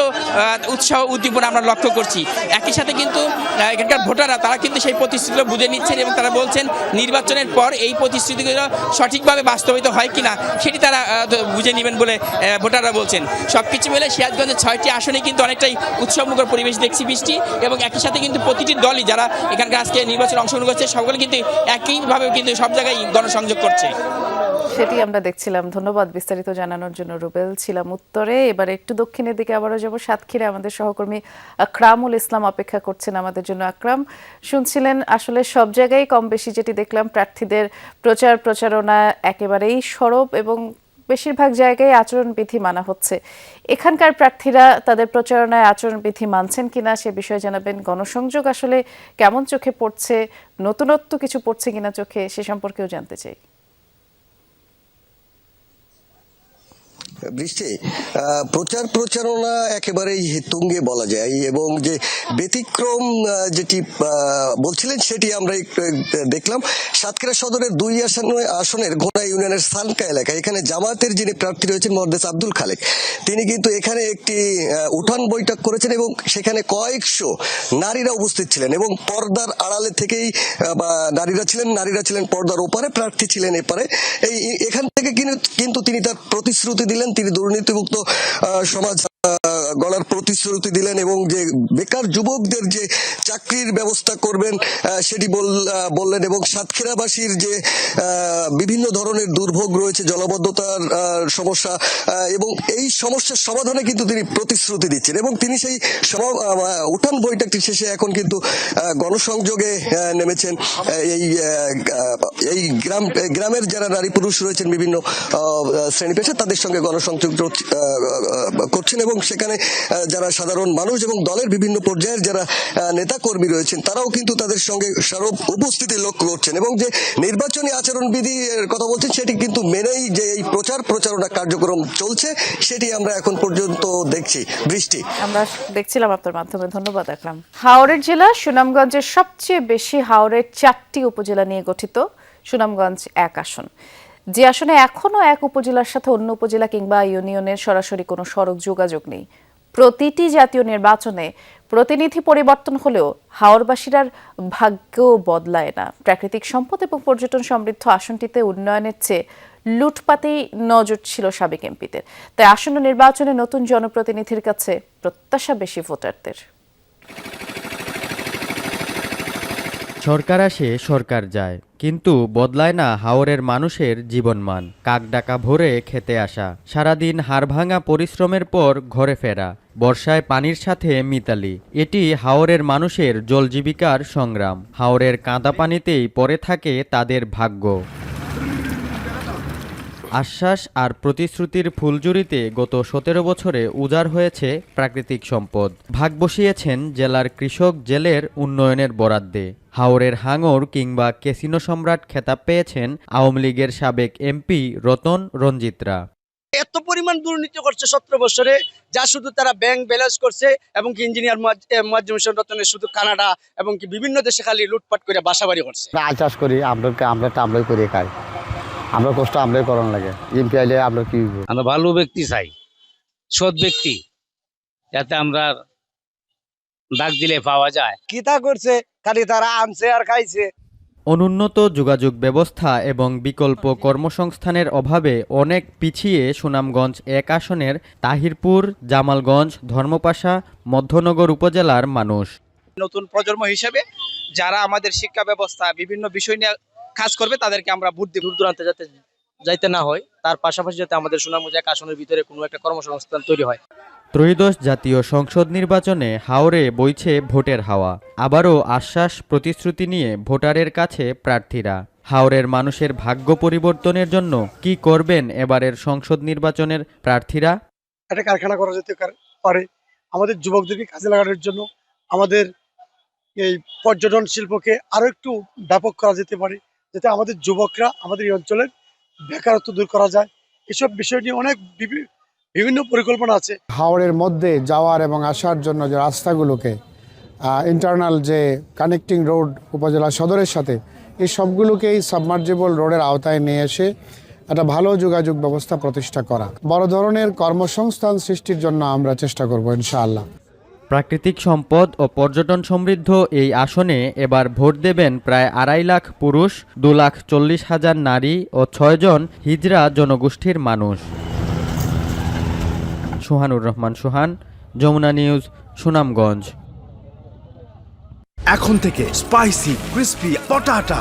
[SPEAKER 8] উৎসাহ উদ্দীপনা আমরা লক্ষ্য করছি। একই সাথে কিন্তু এখানকার ভোটাররা তারা কিন্তু সেই প্রতিশ্রুতিগুলো বুঝে নিচ্ছেন এবং তারা বলছেন নির্বাচনের পর এই প্রতিশ্রুতিগুলো সঠিকভাবে বাস্তবায়িত হয় কিনা সেটি তারা বুঝে নেবেন বলে ভোটাররা বলছেন। সবকিছু মিলে সিরাজগঞ্জের 6টি আসনে কিন্তু অনেকটাই উৎসবমুখর পরিবেশ দেখছি বৃষ্টি, এবং একই সাথে কিন্তু প্রতিটি দলই যারা এখানকার আজকে নির্বাচনে অংশগ্রহণ করছে সকলে কিন্তু একইভাবে কিন্তু সব জায়গায় গণসংযোগ করছে।
[SPEAKER 1] সেটি আমরা দেখছিলাম। ধন্যবাদ বিস্তারিত জানানোর জন্য রুবেল। ছিলাম উত্তরে, এবার একটু দক্ষিণের দিকে আবারও যাব। সাতক্ষীরায় আমাদের সহকর্মী আকরামুল ইসলাম অপেক্ষা করছেন আমাদের জন্য। আকরাম, শুনছিলেন আসলে সব জায়গায় কম বেশি যেটি দেখলাম প্রার্থীদের প্রচারণা একেবারেই সরব এবং বেশিরভাগ জায়গায় আচরণবিধি মানা হচ্ছে। এখানকার প্রার্থীরা তাদের প্রচারণায় আচরণবিধি মানছেন কিনা সে বিষয়ে জানাবেন। গণসংযোগ আসলে কেমন চোখে পড়ছে, নতুনত্ব কিছু পড়ছে কিনা চোখে, সে সম্পর্কেও জানতে চাই।
[SPEAKER 6] বৃষ্টি, প্রচারণা একেবারেই তুঙ্গে বলা যায়, এবং যে ব্যতিক্রম যেটি বলছিলেন সেটি আমরা দেখলাম সাতক্ষীরা সদরের 2 আসনের ঘোড়া ইউনিয়নের সানকা এলাকায়। এখানে জামায়াতের যিনি প্রার্থী রয়েছেন মহাদেস আব্দুল খালেক, তিনি কিন্তু এখানে একটি উঠান বৈঠক করেছেন এবং সেখানে কয়েকশো নারীরা উপস্থিত ছিলেন এবং পর্দার আড়ালে থেকেই নারীরা ছিলেন পর্দার ওপারে, প্রার্থী ছিলেন এপারে। এখান থেকে কিন্তু তিনি তার প্রতিশ্রুতি দিলেন, তিনি দুর্নীতিমুক্ত সমাজ গড়ার প্রতিশ্রুতি দিলেন এবং যে বেকার যুবকদের যে চাকরির ব্যবস্থা করবেন সেটি বললেন, এবং সাতক্ষীরাবাসীর যে বিভিন্ন ধরনের দুর্ভোগ রয়েছে, জলাবদ্ধতার সমস্যা এবং এই সমস্যার সমাধানে কিন্তু তিনি প্রতিশ্রুতি দিচ্ছেন। এবং তিনি সেই উঠান বৈঠকটি শেষে এখন কিন্তু গণসংযোগে নেমেছেন। এই গ্রামের যারা নারী পুরুষ রয়েছেন বিভিন্ন শ্রেণী পেশা তাদের সঙ্গে গণসংযোগ করছেন, এবং সেখানে যারা সাধারণ মানুষ এবং দলের বিভিন্ন পর্যায়ের যারা নেতা কর্মী রয়েছেন তারাও কিন্তু তাদের সঙ্গে সরব উপস্থিতি লক্ষ্য করছেন, এবং যে নির্বাচনী আচরণবিধির কথা বলছেন সেটি কিন্তু মেনেই যে এই প্রচারণা কার্যক্রম চলছে সেটি আমরা এখন পর্যন্ত দেখছি। বৃষ্টি,
[SPEAKER 1] আমরা দেখছিলাম আপনার মাধ্যমে। ধন্যবাদ আকরাম। হাওড়ের জেলা সুনামগঞ্জের সবচেয়ে বেশি হাওড়ের 4টি উপজেলা নিয়ে গঠিত সুনামগঞ্জ 1 আসন, যে আসনে এখনো এক উপজেলার সাথে অন্য উপজেলা কিংবা ইউনিয়নের সরাসরি কোনো সড়ক যোগাযোগ নেই। প্রতিটি জাতীয় নির্বাচনে প্রতিনিধি পরিবর্তন হলেও হাওড়বাসীর ভাগ্য বদলায় না। প্রাকৃতিক সম্পদ এবং পর্যটন সমৃদ্ধ আসনটিতে উন্নয়নের চেয়ে লুটপাতেই নজর ছিল সাবেক এমপিদের। তাই আসন্ন নির্বাচনে নতুন জনপ্রতিনিধির কাছে প্রত্যাশা বেশি ভোটারদের।
[SPEAKER 9] সরকার আসে সরকার যায়, কিন্তু বদলায় না হাওরের মানুষের জীবনমান। কাকডাকা ভোরে খেতে আসা, সারাদিন হাড়ভাঙা পরিশ্রমের পর ঘরে ফেরা, বর্ষায় পানির সাথে মিতালি, এটি হাওরের মানুষের জলজীবিকার সংগ্রাম। হাওরের কাঁদা পানিতেই পড়ে থাকে তাদের ভাগ্য। আশ্বাস আর প্রতিশ্রুতির ফুলজুরিতে গত 17 বছরে উজাড় হয়েছে প্রাকৃতিক সম্পদ। ভাগ বসিয়েছেন জেলার কৃষক জেলের উন্নয়নের বরাদ্দে। হাওরের হাঙর কিংবা ক্যাসিনো সম্রাট খেতাব পেয়েছেন আওয়ামী লীগের সাবেক এমপি রতন রঞ্জিতরা।
[SPEAKER 11] এত পরিমাণ দুর্নীতি করছে 17 বছরে, যা শুধু তারা ব্যাংক ব্যালেন্স করছে, এবং কি ইঞ্জিনিয়ার মুয়াজ্জেম হোসেন রতনের শুধু কানাডা এবং কি বিভিন্ন দেশে খালি লুটপাট করে বাসাবাড়ি করছে।
[SPEAKER 12] আল চাষ করি, আমরাই করে খাই, আমরা কষ্ট আমরাই করার লাগে। এমপি আইলে আমরা কি
[SPEAKER 25] আমরা ভালো ব্যক্তি চাই, সৎ ব্যক্তি, যাতে আমরা ডাক দিলে পাওয়া যায়।
[SPEAKER 11] কি তা করছে, খালি তারা আনছে আর খাইছে।
[SPEAKER 9] অনুন্নত যোগাযোগ ব্যবস্থা এবং বিকল্প কর্মসংস্থানের অভাবে অনেক পিছিয়ে সুনামগঞ্জ 1 আসনের তাহিরপুর, জামালগঞ্জ, ধর্মপাশা, মধ্যনগর উপজেলার মানুষ।
[SPEAKER 11] নতুন প্রজন্ম হিসেবে যারা আমাদের শিক্ষা ব্যবস্থা বিভিন্ন বিষয় নিয়ে কাজ করবে তাদেরকে আমরা ভোট দিব।
[SPEAKER 3] দূর দূরান্তে যাইতে না হয়, তার পাশাপাশি যাতে আমাদের সুনামগঞ্জ এক আসনের ভিতরে কোনো একটা কর্মসংস্থান তৈরি হয়।
[SPEAKER 9] ত্রয়োদশ জাতীয় সংসদ নির্বাচনে হাওরে বইছে ভোটের হাওয়া। আবারও আশ্বাস প্রতিশ্রুতি নিয়ে ভোটারের কাছে প্রার্থীরা। হাওরের মানুষের ভাগ্য পরিবর্তনের জন্য কি করবেন এবারের সংসদ নির্বাচনের প্রার্থীরা?
[SPEAKER 11] একটা কারখানা করা যেতে পারে, আমাদের যুবকদেরকে কাজে লাগানোর জন্য আমাদের এই পর্যটন শিল্পকে আরো একটু ব্যাপক করা যেতে পারে, যাতে আমাদের যুবকরা আমাদের এই অঞ্চলের বেকারত্ব দূর করা যায়। এসব বিষয় নিয়ে অনেক বিভিন্ন পরিকল্পনা আছে।
[SPEAKER 13] হাওরের মধ্যে যাওয়ার এবং আসার জন্য যে রাস্তাগুলোকে ইন্টারনাল যে কানেক্টিং রোড উপজেলা সদরের সাথে, এই সবগুলোকেই সাবমার্জেবল রোডের আওতায় নিয়ে এসে একটা ভালো যোগাযোগ ব্যবস্থা প্রতিষ্ঠা করা, বড় ধরনের কর্মসংস্থান সৃষ্টির জন্য আমরা চেষ্টা করব ইনশাআল্লাহ।
[SPEAKER 9] প্রাকৃতিক সম্পদ ও পর্যটন সমৃদ্ধ এই আসনে এবার ভোট দেবেন প্রায় 2.5 লাখ পুরুষ, 2,40,000 নারী ও 6 জন হিজড়া জনগোষ্ঠীর মানুষ। সোহানুর রহমান সোহান, যমুনা নিউজ, সুনামগঞ্জ।
[SPEAKER 14] এখন থেকে স্পাইসি ক্রিস্পি পটাটা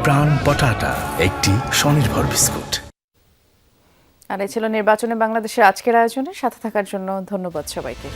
[SPEAKER 14] প্রাণ পটাটা, একটি স্বনির্ভর বিস্কুট।
[SPEAKER 1] আর এই ছিল নির্বাচনে বাংলাদেশের আজকের আয়োজনে। সাথে থাকার জন্য ধন্যবাদ সবাইকে।